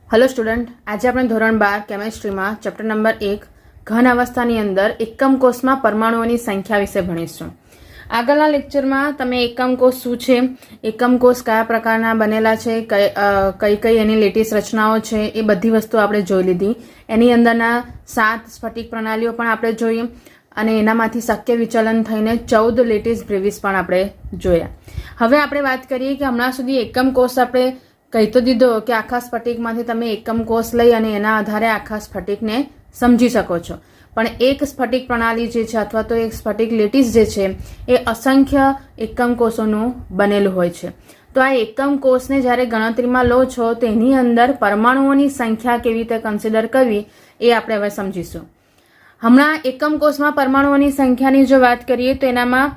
Hello student, आज આપણે ધોરણ 12 કેમેસ્ટ્રીમાં ચેપ્ટર નંબર 1 ઘન અવસ્થાની અંદર એકમ કોષમાં પરમાણુઓની સંખ્યા વિશે ભણીશું। આગળના લેક્ચરમાં તમે એકમ કોષ શું છે, એકમ કોષ કયા પ્રકારના બનેલા છે, કઈ કઈ એની લેટિસ રચનાઓ છે, એ બધી વસ્તુ આપણે જોઈ લીધી। એની અંદરના 7 સ્ફટિક પ્રણાલીઓ પણ આપણે જોઈ અને એનામાંથી શક્ય વિચલન થઈને 14 લેટિસ બ્રેવિસ પણ આપણે જોયા। હવે આપણે વાત કરીએ કે હમણાં સુધી એકમ કોષ આપણે કહી તો દીધો કે આખા સ્ફટિકમાંથી તમે એકમ કોષ લઈ અને એના આધારે આખા સ્ફટિકને સમજી શકો છો, પણ એક સ્ફટિક પ્રણાલી જે છે અથવા તો એક સ્ફટિક લેટિસ જે છે એ અસંખ્ય એકમ કોષોનું બનેલું હોય છે। તો આ એકમ કોષને જ્યારે ગણતરીમાં લો છો તો એની અંદર પરમાણુઓની સંખ્યા કેવી રીતે કન્સિડર કરવી એ આપણે હવે સમજીશું। હમણાં એકમ કોષમાં પરમાણુઓની સંખ્યાની જો વાત કરીએ તો એનામાં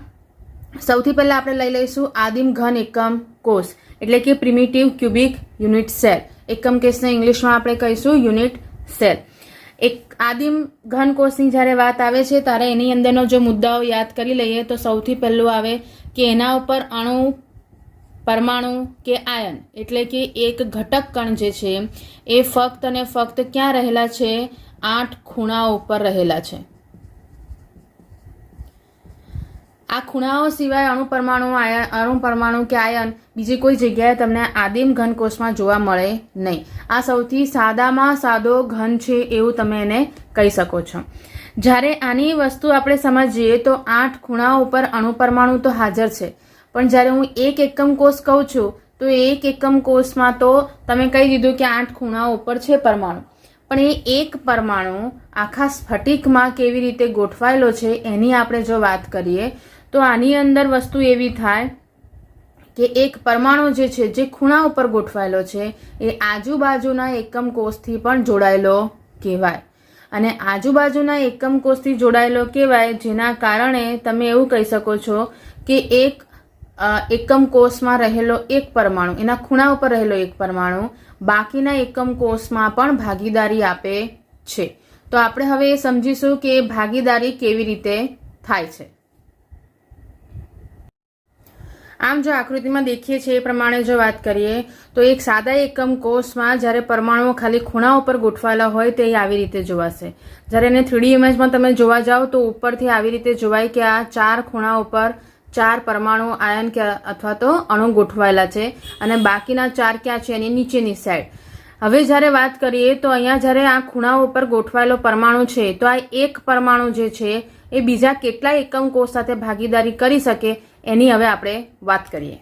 સૌથી પહેલા આપણે લઈ લઈશું આદિમ ઘન એકમ કોષ એટલે કે પ્રિમિટિવ ક્યુબિક યુનિટ સેલ। એકમ કોષને ઇંગ્લિશમાં આપણે કહીશું યુનિટ સેલ। એક આદિમ ઘન કોષની જ્યારે વાત આવે છે ત્યારે એની અંદરનો જો મુદ્દાઓ યાદ કરી લઈએ તો સૌથી પહેલું આવે કે એના ઉપર અણુ, પરમાણુ કે આયન એટલે કે એક ઘટક કણ જે છે એ ફક્ત અને ફક્ત ક્યાં રહેલા છે? 8 ખૂણાઓ ઉપર રહેલા છે। આ ખૂણાઓ સિવાય અણુ પરમાણુ કે આયન બીજી કોઈ જગ્યાએ તમને આદિમ ઘન કોષમાં જોવા મળે નહીં। આ સૌથી સાદામાં સાદો ઘન છે એવું તમે એને કહી શકો છો। જ્યારે આની વસ્તુ આપણે સમજીએ તો 8 ખૂણાઓ ઉપર અણુ પરમાણુ તો હાજર છે, પણ જ્યારે હું એક એકમ કોષ કહું છું તો એક એકમ કોષમાં તો તમે કહી દીધું કે 8 ખૂણાઓ ઉપર છે પરમાણુ, પણ એ એક પરમાણુ આખા સ્ફટિકમાં કેવી રીતે ગોઠવાયેલો છે એની આપણે જો વાત કરીએ તો આની અંદર વસ્તુ એવી થાય કે એક પરમાણુ જે છે જે ખૂણા ઉપર ગોઠવાયેલો છે એ આજુબાજુના એકમ કોષથી પણ જોડાયેલો કહેવાય, અને આજુબાજુના એકમ કોષથી જોડાયેલો કહેવાય જેના કારણે તમે એવું કહી શકો છો કે એક એકમ કોષમાં રહેલો એક પરમાણુ, એના ખૂણા ઉપર રહેલો એક પરમાણુ બાકીના એકમ કોષમાં પણ ભાગીદારી આપે છે। તો આપણે હવે એ સમજીશું કે ભાગીદારી કેવી રીતે થાય છે। આમ જો આકૃતિમાં દેખીએ છીએ એ પ્રમાણે જો વાત કરીએ તો એક સાદા એકમ કોષમાં જ્યારે પરમાણુઓ ખાલી ખૂણા ઉપર ગોઠવાયેલા હોય તે આવી રીતે જોવાશે। જ્યારે એને 3D ઇમેજમાં તમે જોવા જાઓ તો ઉપરથી આવી રીતે જોવાય કે આ 4 ખૂણા ઉપર 4 પરમાણુ, આયન કે અથવા તો અણુ ગોઠવાયેલા છે અને બાકીના 4 ક્યાં છે? એની નીચેની સાઈડ। હવે જ્યારે વાત કરીએ તો અહીંયા જ્યારે આ ખૂણાઓ ઉપર ગોઠવાયેલો પરમાણુ છે તો આ એક પરમાણુ જે છે એ બીજા કેટલા એકમ કોષ સાથે ભાગીદારી કરી શકે એની હવે આપણે વાત કરીએ।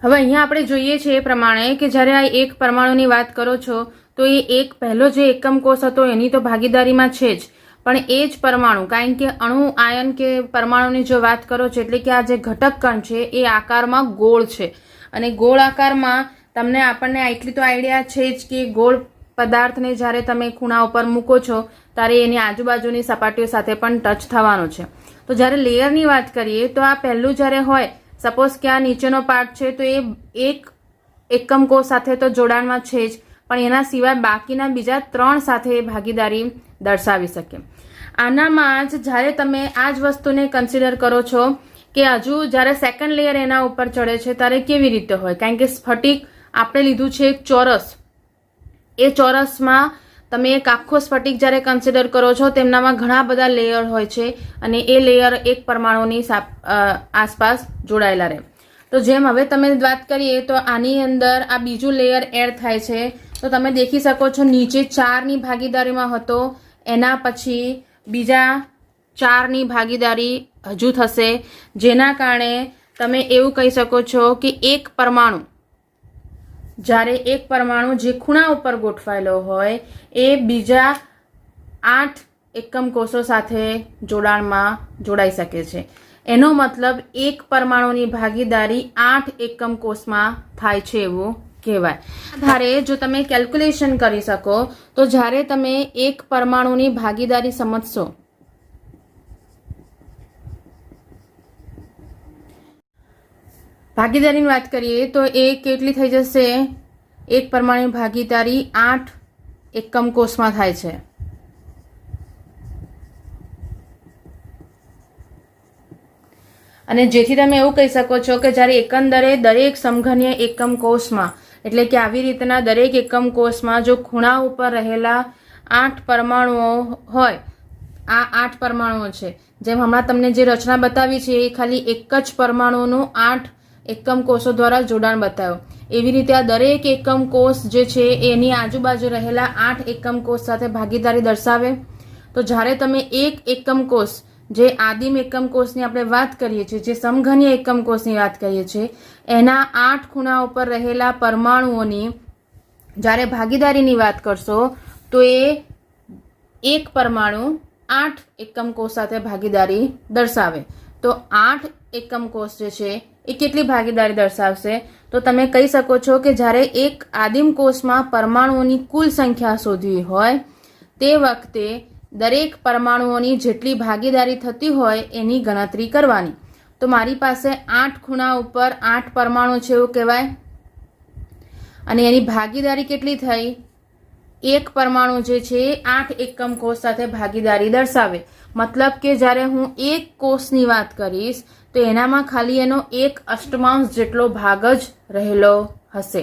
હવે અહીંયા આપણે જોઈએ છીએ એ પ્રમાણે કે જ્યારે આ એક પરમાણુની વાત કરો છો તો એ એક પહેલો જે એકમ કોષ હતો એની તો ભાગીદારીમાં છે જ, પણ એ જ પરમાણુ, કારણ કે અણુ, આયન કે પરમાણુની જો વાત કરો છો એટલે કે આ જે ઘટક કણ છે એ આકારમાં ગોળ છે, અને ગોળ આકારમાં આપણને એટલી તો આઈડિયા છે જ કે ગોળ પદાર્થને જ્યારે તમે ખૂણા ઉપર મૂકો છો ત્યારે એની આજુબાજુની સપાટીઓ સાથે પણ ટચ થવાનો છે। તો જ્યારે લેયરની વાત કરીએ તો આ પહેલું જ્યારે હોય, સપોઝ કે આ નીચેનો પાર્ટ છે તો એ એક એકમ કોષ સાથે તો જોડાણમાં છે જ, પણ એના સિવાય બાકીના બીજા 3 સાથે ભાગીદારી દર્શાવી શકે। આનામાં જ જ્યારે તમે આ જ વસ્તુને કન્સિડર કરો છો કે હજુ જ્યારે સેકન્ડ લેયર એના ઉપર ચડે છે ત્યારે કેવી રીતે હોય, કારણ કે સ્ફટિક આપણે લીધું છે એક ચોરસ, એ ચોરસમાં તમે એક આખો સ્ફટિક જ્યારે કન્સિડર કરો છો તેમનામાં ઘણા બધા લેયર હોય છે અને એ લેયર એક પરમાણુની આસપાસ જોડાયેલા રહે। તો જેમ હવે તમે વાત કરીએ તો આની અંદર આ બીજું લેયર એડ થાય છે તો તમે દેખી શકો છો નીચે 4ની ભાગીદારીમાં હતો, એના પછી બીજા 4ની ભાગીદારી હજુ થશે, જેના કારણે તમે એવું કહી શકો છો કે એક પરમાણુ, જ્યારે એક પરમાણુ જે ખૂણા ઉપર ગોઠવાયેલો હોય એ બીજા 8 એકમ કોષો સાથે જોડાણમાં જોડાઈ શકે છે। એનો મતલબ એક પરમાણુની ભાગીદારી 8 એકમ કોષમાં થાય છે એવું કહેવાય। આધારે જો તમે કેલ્ક્યુલેશન કરી શકો તો જ્યારે તમે એક પરમાણુની ભાગીદારી સમજશો ભાગીદારીની વાત કરીએ તો એ કેટલી થઈ જશે? એક પરમાણુની ભાગીદારી 8 એકમ કોષમાં થાય છે, અને જેથી તમે એવું કહી શકો છો કે જ્યારે એકંદરે દરેક સમઘનીય એકમ કોષમાં એટલે કે આવી રીતના દરેક એકમ કોષમાં જો ખૂણા ઉપર રહેલા 8 પરમાણુઓ હોય, આ 8 પરમાણુઓ છે, જેમ હમણાં તમને જે રચના બતાવી છે એ ખાલી એક જ પરમાણુનું 8 એકમ કોષો દ્વારા જોડાણ બતાવ્યું. એવી રીતે આ દરેક એકમ કોષ જે છે એની આજુબાજુ રહેલા 8 એકમ કોષ સાથે ભાગીદારી દર્શાવે. તો જ્યારે તમે એક એકમ કોષ, જે આદિમ એકમ કોષની આપણે વાત કરીએ છીએ, જે સમઘનીય એકમ કોષની વાત કરીએ છીએ, એના 8 ખૂણા ઉપર રહેલા પરમાણુઓની જ્યારે ભાગીદારીની વાત કરશો તો એ એક પરમાણુ 8 એકમ કોષ સાથે ભાગીદારી દર્શાવે. તો 8 એકમ કોષ જે છે એ કેટલી ભાગીદારી દર્શાવશે? તો તમે કહી શકો છો કે જ્યારે એક આદિમ કોષમાં પરમાણુઓની કુલ સંખ્યા શોધવી હોય તે વખતે દરેક પરમાણુઓની જેટલી ભાગીદારી થતી હોય એની ગણતરી કરવાની. તો મારી પાસે 8 ખૂણા ઉપર 8 પરમાણુ છે એવું કહેવાય, અને એની ભાગીદારી કેટલી થઈ? એક પરમાણુ જે છે 8 એકમ કોષ સાથે ભાગીદારી દર્શાવે. મતલબ કે જ્યારે હું એક કોષની વાત કરીશ તો એનામાં ખાલી એનો 1/8 જેટલો ભાગ જ રહેલો હશે.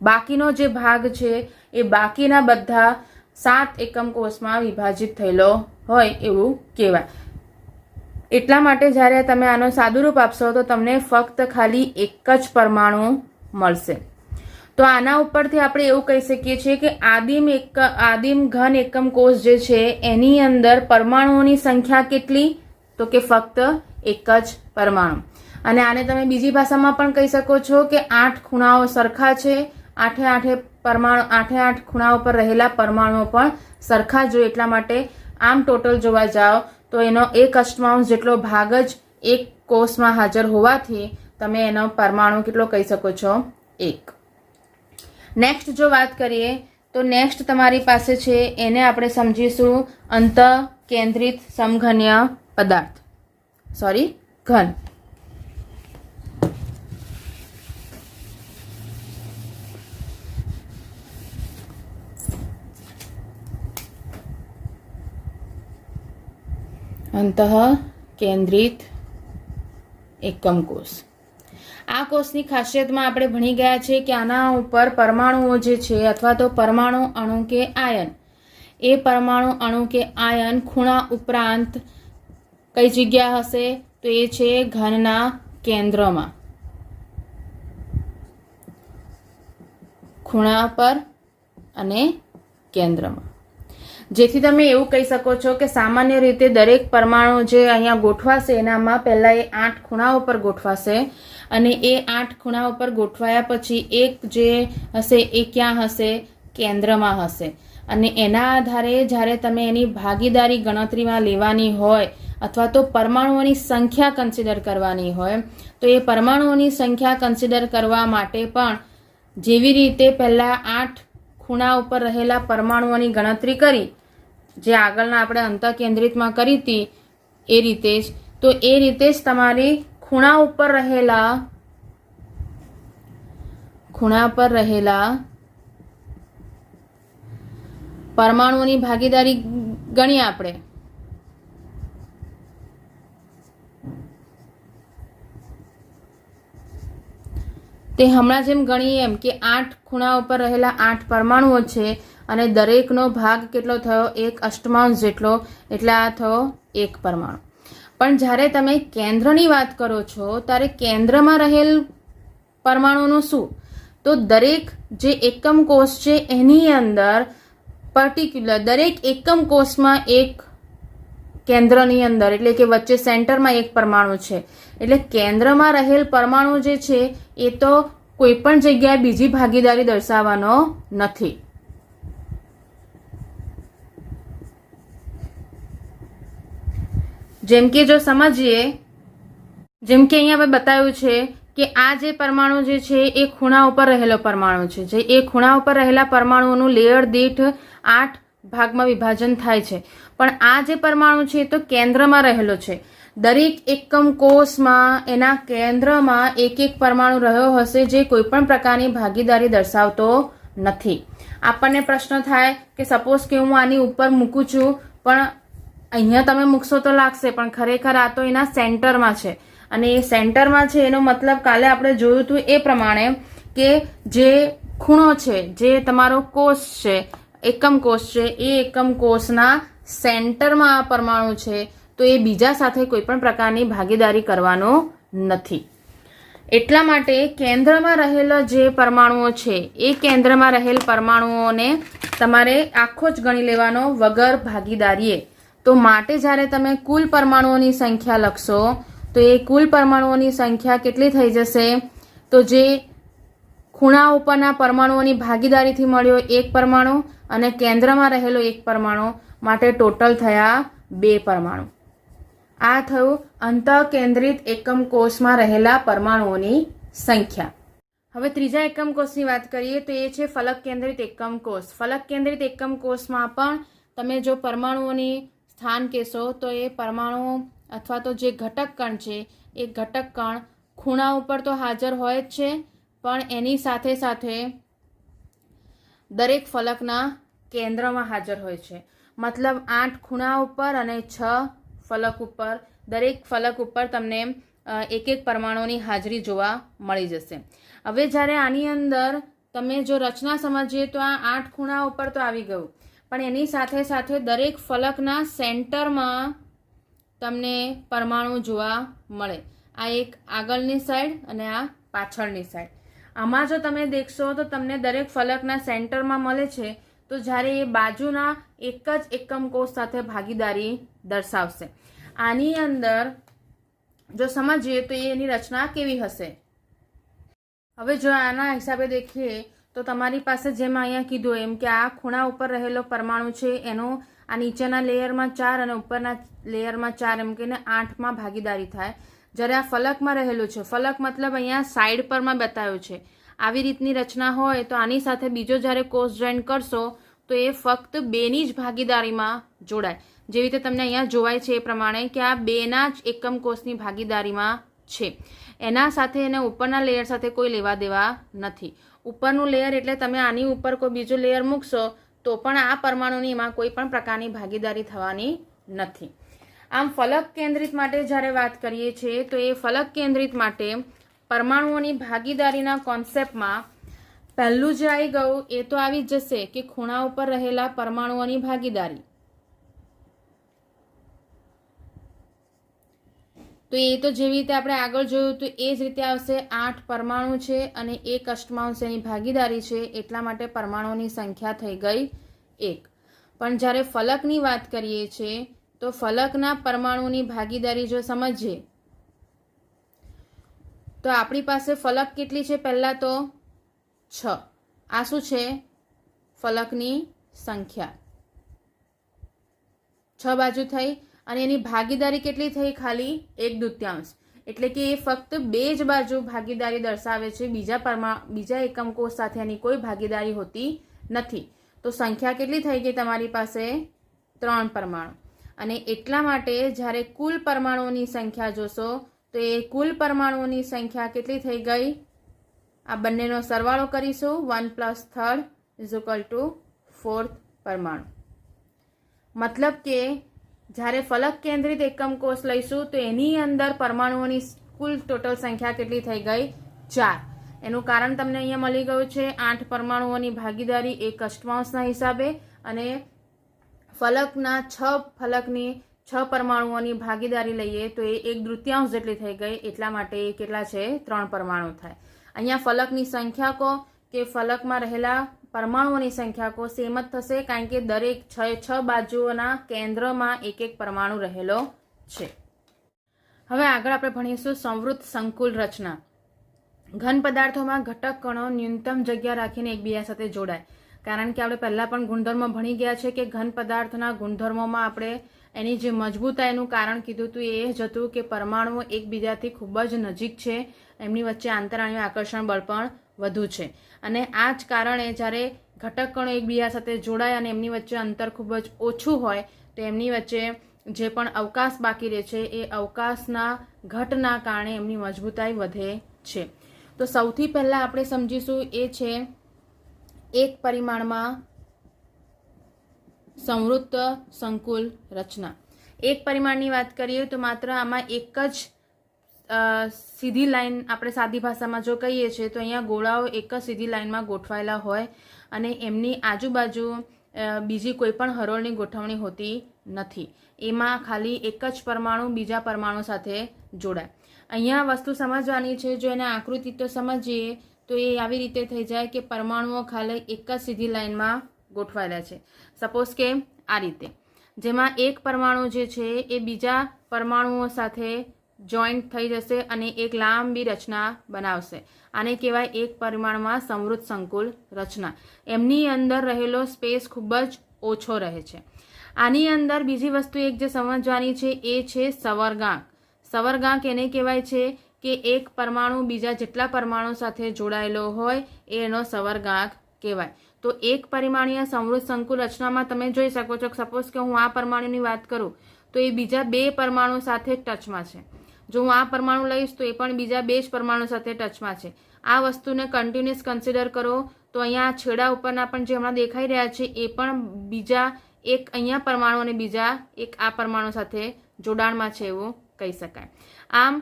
બાકીનો જે ભાગ છે એ બાકીના બધા 7 એકમ કોષમાં વિભાજિત થયેલો હોય એવું કહેવાય. એટલા માટે જ્યારે તમે આનો સાદુરૂપ આપશો તો તમને ફક્ત ખાલી એક જ પરમાણુ મળશે. તો આના ઉપરથી આપણે એવું કહી શકીએ છીએ કે આદિમ ઘન એકમ કોષ જે છે એની અંદર પરમાણુઓની સંખ્યા કેટલી? તો કે ફક્ત એક જ પરમાણુ. અને આને તમે બીજી ભાષામાં પણ કહી શકો છો કે 8 ખૂણાઓ સરખા છે, 8 ખૂણાઓ પર રહેલા પરમાણુઓ પણ સરખા જ હોય. એટલા માટે આમ ટોટલ જોવા જાઓ તો એનો 1/8 જેટલો ભાગ જ એક કોષમાં હાજર હોવાથી તમે એનો પરમાણુ કેટલો કહી શકો છો? 1. નેક્સ્ટ જો વાત કરીએ તો નેક્સ્ટ તમારી પાસે છે એને આપણે સમજીશું અંતઃકેન્દ્રિત સમઘનીય પદાર્થ, ઘન. અંતઃકેન્દ્રિત એકમ કોષ. આ કોષની ખાસિયતમાં આપણે ભણી ગયા છે કે આના ઉપર પરમાણુઓ જે છે અથવા તો પરમાણુ અણુ કે આયન, એ પરમાણુ અણુ કે આયન ખૂણા ઉપરાંત કઈ જગ્યા હશે? તો એ છે ઘનના કેન્દ્રમાં, ખૂણા પર અને કેન્દ્રમાં. જેથી તમે એવું કહી શકો છો કે સામાન્ય રીતે દરેક પરમાણુ જે અહીંયા ગોઠવાશે એનામાં પહેલા એ 8 ખૂણા ઉપર ગોઠવાશે, અને એ 8 ખૂણા ઉપર ગોઠવાયા પછી એક જે હશે એ ક્યાં હશે? કેન્દ્રમાં હશે. અને એના આધારે જ્યારે તમે એની ભાગીદારી ગણતરીમાં લેવાની હોય અથવા તો પરમાણુઓની સંખ્યા કન્સિડર કરવાની હોય તો એ પરમાણુઓની સંખ્યા કન્સિડર કરવા માટે પણ જેવી રીતે પહેલાં 8 ખૂણા ઉપર રહેલા પરમાણુઓની ગણતરી કરી, જે આગળના આપણે અંતઃકેન્દ્રિતમાં કરી હતી એ રીતે જ, તો એ રીતે જ તમારી ખૂણા ઉપર રહેલા પરમાણુઓની ભાગીદારી ગણીએ આપણે. તે હમણાં જેમ ગણીએ એમ કે 8 ખૂણા ઉપર રહેલા 8 પરમાણુઓ છે અને દરેકનો ભાગ કેટલો થયો? 1/8 જેટલો, એટલે આ થયો એક પરમાણુ. પણ જ્યારે તમે કેન્દ્રની વાત કરો છો ત્યારે કેન્દ્રમાં રહેલ પરમાણુનું શું? તો દરેક જે એકમ કોષ છે એની અંદર પર્ટિક્યુલર દરેક એકમ કોષમાં એક કેન્દ્રની અંદર, એટલે કે વચ્ચે સેન્ટરમાં એક પરમાણુ છે. એટલે કેન્દ્રમાં રહેલ પરમાણુ જે છે એ તો કોઈ પણ જગ્યાએ બીજી ભાગીદારી દર્શાવવાનો નથી. જેમ કે જો સમજીએ, જેમ કે અહીંયા આપણે બતાવ્યું છે કે આ જે પરમાણુ જે છે એ ખૂણા ઉપર રહેલો પરમાણુ છે. જે એ ખૂણા ઉપર રહેલા પરમાણુઓનું લેયર દીઠ 8 ભાગમાં વિભાજન થાય છે. પણ આ જે પરમાણુ છે એ તો કેન્દ્રમાં રહેલો છે. દરેક એકમ કોષમાં એના કેન્દ્રમાં એક એક પરમાણુ રહ્યો હશે જે કોઈ પણ પ્રકારની ભાગીદારી દર્શાવતો નથી. આપણને પ્રશ્ન થાય કે સપોઝ કે હું આની ઉપર મૂકું છું, પણ અહીંયા તમે મૂકશો તો લાગશે, પણ ખરેખર આ તો એના સેન્ટરમાં છે. અને એ સેન્ટરમાં છે એનો મતલબ કાલે આપણે જોયું હતું એ પ્રમાણે કે જે ખૂણો છે, જે તમારો કોષ છે, એકમ કોષ છે, એ એકમ કોષના સેન્ટરમાં આ પરમાણુ છે, તો એ બીજા સાથે કોઈ પણ પ્રકારની ભાગીદારી કરવાનો નથી. એટલા માટે કેન્દ્રમાં રહેલા જે પરમાણુઓ છે એ કેન્દ્રમાં રહેલ પરમાણુઓને તમારે આખો જ ગણી લેવાનો વગર ભાગીદારીએ. તો માટે જ્યારે તમે કુલ પરમાણુઓની સંખ્યા લખશો તો એ કુલ પરમાણુઓની સંખ્યા કેટલી થઈ જશે? તો જે ખૂણા ઉપરના પરમાણુઓની ભાગીદારીથી મળ્યો એક પરમાણુ અને કેન્દ્રમાં રહેલો એક પરમાણુ, માટે ટોટલ થયા 2 પરમાણુ. આ થયું અંતઃકેન્દ્રિત એકમ કોષમાં રહેલા પરમાણુઓની સંખ્યા. હવે ત્રીજા એકમ કોષની વાત કરીએ તો એ છે ફલક કેન્દ્રિત એકમ કોષ. ફલક કેન્દ્રિત એકમ કોષમાં પણ તમે જો પરમાણુઓની સ્થાન કહેશો તો એ પરમાણુઓ અથવા તો જે ઘટક કણ છે એ ઘટક કણ ખૂણા ઉપર તો હાજર હોય જ છે, પણ એની સાથે સાથે દરેક ફલકના કેન્દ્રમાં હાજર હોય છે. મતલબ 8 ખૂણા ઉપર અને 6 ફલક ઉપર, દરેક ફલક ઉપર તમને એક એક પરમાણુની હાજરી જોવા મળી જશે. હવે જ્યારે આની અંદર તમે જો રચના સમજીએ તો આ 8 ખૂણા ઉપર તો આવી ગયું, પણ એની સાથે સાથે દરેક ફલકના સેન્ટરમાં તમને પરમાણુ જોવા મળે. આ એક આગળની સાઈડ અને આ પાછળની સાઈડ. આમાં જો તમે દેખશો તો તમને દરેક ફલકના સેન્ટરમાં મળે છે, તો જ્યારે એ બાજુના એક જ એકમ કોષ સાથે ભાગીદારી દર્શાવશે. આની અંદર જો સમજીએ તો એની રચના કેવી હશે? હવે જો આના હિસાબે દેખીએ તો તમારી પાસે જેમ અહીંયા કીધું એમ કે આ ખૂણા ઉપર રહેલો પરમાણુ છે એનો આ નીચેના લેયરમાં 4 અને ઉપરના લેયરમાં 4 એમ કહીને 8માં ભાગીદારી થાય. જ્યારે આ ફલકમાં રહેલું છે, ફલક મતલબ અહીંયા સાઈડ પરમાં બતાવ્યું છે, આવી રીતની રચના હોય તો આની સાથે બીજો જ્યારે કોષ જોઈન કરશો તો એ ફક્ત 2ની જ ભાગીદારીમાં જોડાય. જેવી રીતે તમને અહીંયા જોવાય છે એ પ્રમાણે કે આ 2ના જ એકમ કોષની ભાગીદારીમાં છે. એના સાથે એને ઉપરના લેયર સાથે કોઈ લેવા દેવા નથી. ઉપરનું લેયર એટલે તમે આની ઉપર કોઈ બીજું લેયર મૂકશો તો પણ આ પરમાણુની એમાં કોઈ પણ પ્રકારની ભાગીદારી થવાની નથી. આમ ફલક કેન્દ્રિત માટે જ્યારે વાત કરીએ છીએ તો એ ફલક કેન્દ્રિત માટે પરમાણુઓની ભાગીદારીના કોન્સેપ્ટમાં પહેલું જે આવી ગયું એ તો આવી જ જશે કે ખૂણા ઉપર રહેલા પરમાણુઓની ભાગીદારી. તો એ તો જેવી રીતે આપણે આગળ જોયું તો એ જ રીતે આવશે. 8 પરમાણુ છે અને 1 અષ્ટમાંશ એની ભાગીદારી છે, એટલા માટે પરમાણુઓની સંખ્યા થઈ ગઈ 1. પણ જ્યારે ફલકની વાત કરીએ છીએ તો ફલકના પરમાણુની ભાગીદારી જો સમજીએ તો આપણી પાસે ફલક કેટલી છે? પહેલાં તો 6. આ શું છે? ફલકની સંખ્યા 6 બાજુ થઈ અને એની ભાગીદારી કેટલી થઈ? ખાલી 1/2. એટલે કે એ ફક્ત 2 જ બાજુ ભાગીદારી દર્શાવે છે, બીજા એકમ કોષ સાથે એની કોઈ ભાગીદારી હોતી નથી. તો સંખ્યા કેટલી થઈ ગઈ તમારી પાસે? 3 પરમાણુ. અને એટલા માટે જ્યારે કુલ પરમાણુઓની સંખ્યા જોશો તો એ કુલ પરમાણુઓની સંખ્યા કેટલી થઈ ગઈ? આ બંનેનો સરવાળો કરીશું. 1 + 3 = 4th પરમાણુ. મતલબ કે જ્યારે ફલક કેન્દ્રિત એકમ કોષ લઈશું તો એની અંદર પરમાણુઓની કુલ ટોટલ સંખ્યા કેટલી થઈ ગઈ? 4. એનું કારણ તમને અહીંયા મળી ગયું છે. 8 પરમાણુઓની ભાગીદારી 1 અષ્ટમાંશના હિસાબે અને ફલકના 6 પરમાણુઓની ભાગીદારી લઈએ તો એ 1/3 જેટલી થઈ ગઈ. એટલા માટે એ કેટલા છે? 3 પરમાણુ થાય. અહીંયા ફલકની સંખ્યા કહો કે ફલકમાં રહેલા પરમાણુઓની સંખ્યા કહો સેમ જ થશે, કારણ કે દરેક 6 બાજુઓના કેન્દ્રમાં એક એક પરમાણુ રહેલો છે. હવે આગળ આપણે ભણીશું સંવૃત સંકુલ રચના. ઘન પદાર્થોમાં ઘટક કણો ન્યૂનતમ જગ્યા રાખીને એકબીજા સાથે જોડાય. કારણ કે આપણે પહેલાં પણ ગુણધર્મો ભણી ગયા છે કે ઘન પદાર્થના ગુણધર્મોમાં આપણે એની જે મજબૂતાઈનું કારણ કીધું હતું એ જ હતું કે પરમાણુઓ એકબીજાથી ખૂબ જ નજીક છે, એમની વચ્ચે આંતરાણ્વીય આકર્ષણ બળ પણ વધુ છે. અને આ જ કારણે જ્યારે ઘટક કણો એકબીજા સાથે જોડાય અને એમની વચ્ચે અંતર ખૂબ જ ઓછું હોય તો એમની વચ્ચે જે પણ અવકાશ બાકી રહે છે એ અવકાશના ઘટના કારણે એમની મજબૂતાઈ વધે છે. તો સૌથી પહેલાં આપણે સમજીશું એ છે એક પરિમાણમાં સંવૃત્ત સંકુલ રચના. એક પરિમાણની વાત કરીએ તો માત્ર આમાં એક જ સીધી લાઈન આપણે સાદી ભાષામાં જો કહીએ છીએ તો અહીંયા ગોળાઓ એક જ સીધી લાઈનમાં ગોઠવાયેલા હોય અને એમની આજુબાજુ બીજી કોઈ પણ હરોળની ગોઠવણી હોતી નથી. એમાં ખાલી એક જ પરમાણુ બીજા પરમાણુ સાથે જોડાય. અહીંયા વસ્તુ સમજવાની છે. જો એના આકૃતિ તો સમજીએ તો એ આવી રીતે થઈ જાય કે પરમાણુઓ ખાલી એક જ સીધી લાઈનમાં ગોઠવાયેલા છે. સપોઝ કે આ રીતે, જેમાં એક પરમાણુ જે છે એ બીજા પરમાણુઓ સાથે જોઈન્ટ થઈ જશે અને એક લાંબી રચના બનાવશે. આને કહેવાય એક પરિમાણમાં સમૃદ્ધ સંકુલ રચના. એમની અંદર રહેલો સ્પેસ ખૂબ જ ઓછો રહે છે. આની અંદર બીજી વસ્તુ એક જે સમજવાની છે એ છે સવર્ગાંક. સવર્ગાંક એને કહેવાય છે કે એક પરમાણુ બીજા જેટલા પરમાણુ સાથે જોડાયેલો હોય એનો સવર્ગાંક કહેવાય. તો એક પરિમાણીય સમૃદ્ધ સંકુલ રચનામાં તમે જોઈ શકો છો, સપોઝ કે હું આ પરમાણુની વાત કરું તો એ બીજા બે પરમાણુ સાથે ટચમાં છે. જો હું આ પરમાણુ લઈશ તો એ પણ બીજા બે જ પરમાણુ સાથે ટચમાં છે. આ વસ્તુને કન્ટિન્યુઅસ કન્સિડર કરો તો અહીંયા છેડા ઉપરના પણ જે હમણાં દેખાઈ રહ્યા છે એ પણ બીજા એક અહીંયા પરમાણુ અને બીજા એક આ પરમાણુ સાથે જોડાણમાં છે એવું કહી શકાય. આમ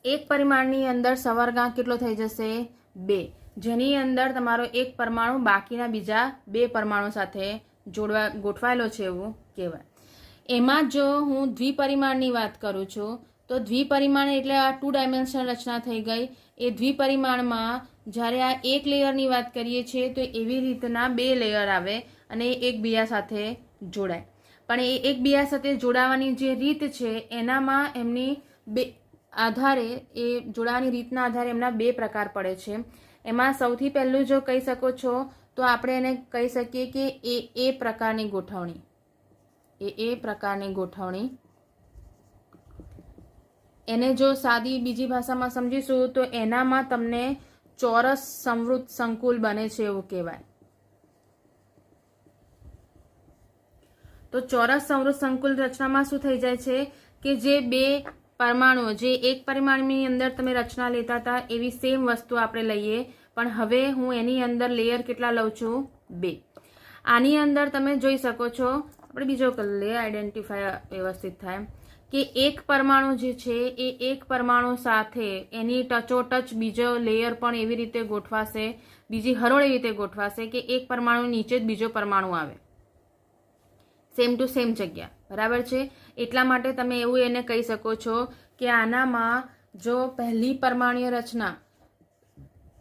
એક પરિમાણની અંદર સવર્ગાંક કેટલો થઈ જશે? 2, જેની અંદર તમારો એક પરમાણુ બાકીના બીજા બે પરમાણુ સાથે ગોઠવાયેલો છે એવું કહેવાય. એમાં જો હું દ્વિપરિમાણની વાત કરું છું તો દ્વિપરિમાણ એટલે આ 2 ડાયમેન્શનલ રચના થઈ ગઈ. એ દ્વિપરિમાણમાં જ્યારે આ એક લેયરની વાત કરીએ છીએ તો એવી રીતના 2 લેયર આવે અને એકબીજા સાથે જોડાય. પણ એ એકબીજા સાથે જોડાવાની જે રીત છે એનામાં એમની આધારે એ જોડાવાની રીતના આધારે એમના 2 પ્રકાર પડે છે. એમાં સૌથી પહેલું જો કહી શકો છો તો આપણે એને કહી શકીએ કે એ પ્રકારની ગોઠવણી. એ પ્રકારની ગોઠવણી એને જો સાદી બીજી ભાષામાં સમજીશું તો એનામાં તમને ચોરસ સમૃદ્ધ સંકુલ બને છે એવું કહેવાય. તો ચોરસ સમૃદ્ધ સંકુલ રચનામાં શું થઈ જાય છે કે જે બે પરમાણુઓ જે એક પરિમાણની અંદર તમે રચના લેતા હતા એવી સેમ વસ્તુ આપણે લઈએ, પણ હવે હું એની અંદર લેયર કેટલા લઉં છું? 2. આની અંદર તમે જોઈ શકો છો, આપણે બીજો કરી લઈએ આઈડેન્ટિફાય વ્યવસ્થિત થાય, કે એક પરમાણુ જે છે એ એક પરમાણુ સાથે એની ટચોટચ બીજો લેયર પણ એવી રીતે ગોઠવાશે, બીજી હરોળ એવી રીતે ગોઠવાશે કે એક પરમાણુ નીચે જ બીજો પરમાણુ આવે, સેમ ટુ સેમ જગ્યા. બરાબર છે? એટલા માટે તમે એવું એને કહી શકો છો કે આનામાં જો પહેલી પરમાણુય રચના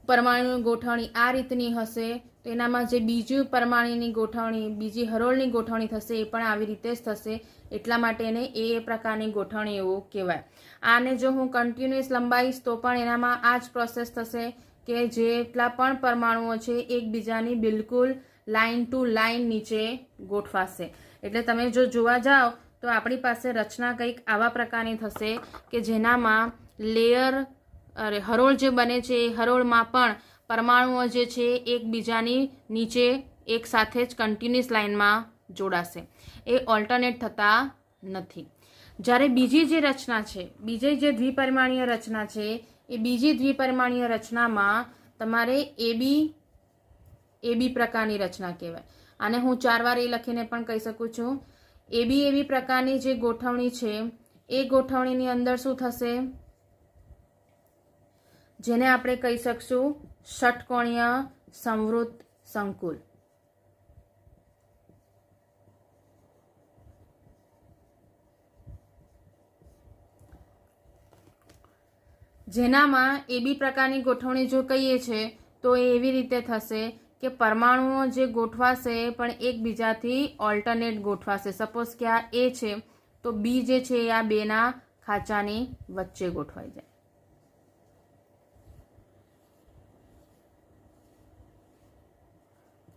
પરમાણુની ગોઠવણી આ રીતની હશે તો એનામાં જે બીજું પરમાણુની ગોઠવણી બીજી હરોળની ગોઠવણી થશે એ પણ આવી રીતે જ થશે. એટલા માટે એને એ પ્રકારની ગોઠવણી એવું કહેવાય. આને જો હું કન્ટિન્યુઅસ લંબાઈશ તો પણ એનામાં આ જ પ્રોસેસ થશે કે જેટલા પણ પરમાણુઓ છે એકબીજાની બિલકુલ લાઇન ટુ લાઇન નીચે ગોઠવાશે. એટલે તમે જો જોવા જાઓ તો આપણી પાસે રચના કંઈક આવા પ્રકારની થશે કે જેનામાં લેયર હરોળ જે બને છે એ હરોળમાં પણ પરમાણુઓ જે છે એકબીજાની નીચે એક સાથે જ કન્ટિન્યુઅસ લાઇનમાં જોડાશે. એ ઓલ્ટરનેટ થતા નથી. જ્યારે બીજી જે રચના છે, બીજી જે દ્વિપરિમાણીય રચના છે એ બીજી દ્વિપરિમાણીય રચનામાં તમારે એબી પ્રકારની રચના કહેવાય. આને હું 4 વાર એ લખીને પણ કહી શકું છું. એબી પ્રકારની જે ગોઠવણી છે એ ગોઠવણીની અંદર શું થશે? જેને આપણે કહી શકશું ષટકોણીય સમૃદ્ધ સંકુલ. જેનામાં એબી પ્રકારની ગોઠવણી જો કહીએ છે તો એ એવી રીતે થશે કે પરમાણુઓ જે ગોઠવાશે પણ એકબીજાથી ઓલ્ટરનેટ ગોઠવાશે. સપોઝ કે આ એ છે તો બી જે છે એ આ બેના ખાંચાની વચ્ચે ગોઠવાઈ જાય.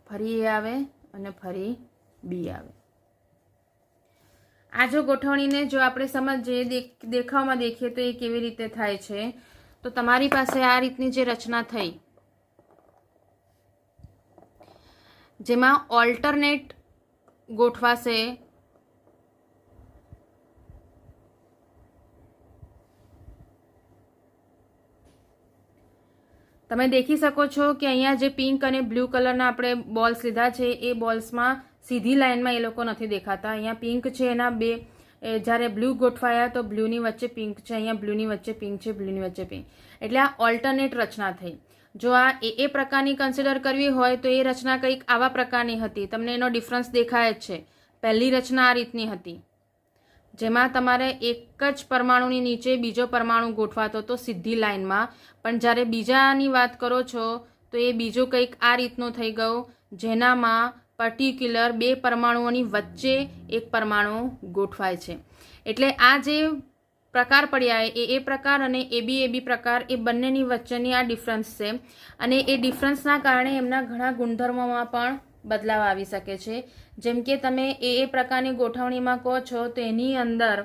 ફરી એ આવે અને ફરી બી આવે. આ જો ગોઠવણીને જો આપણે સમજીએ દેખાવમાં દેખીએ તો એ કેવી રીતે થાય છે, તો તમારી પાસે આ રીતની જે રચના થઈ જેમાં ઓલ્ટરનેટ ગોઠવાશે. તમે દેખી શકો છો કે અહીંયા જે પિંક અને બ્લુ કલરના આપણે બોલ્સ લીધા છે એ બોલ્સમાં સીધી લાઇનમાં એ લોકો નથી દેખાતા. અહીંયા પિંક છે એના જ્યારે બ્લુ ગોઠવાયા તો બ્લુની વચ્ચે પિંક છે, અહીંયા બ્લુની વચ્ચે પિંક છે, બ્લુની વચ્ચે પિંક, એટલે આ ઓલ્ટરનેટ રચના થઈ. જો આ એ પ્રકારની કન્સિડર કરવી હોય તો એ રચના કંઈક આવા પ્રકારની હતી. તમને એનો ડિફરન્સ દેખાય જ છે. પહેલી રચના આ રીતની હતી, જેમાં તમારે એક જ પરમાણુની નીચે બીજો પરમાણુ ગોઠવાતો હતો સીધી લાઇનમાં. પણ જ્યારે બીજાની વાત કરો છો તો એ બીજું કંઈક આ રીતનું થઈ ગયું, જેનામાં પર્ટિક્યુલર બે પરમાણુઓની વચ્ચે એક પરમાણુ ગોઠવાય છે. એટલે આ જે પ્રકાર પડ્યા એ પ્રકાર અને એબી પ્રકાર, એ બંનેની વચ્ચેની આ ડિફરન્સ છે. અને એ ડિફરન્સના કારણે એમના ઘણા ગુણધર્મોમાં પણ બદલાવ આવી શકે છે. જેમ કે તમે એ પ્રકારની ગોઠવણીમાં કહો છો તો એની અંદર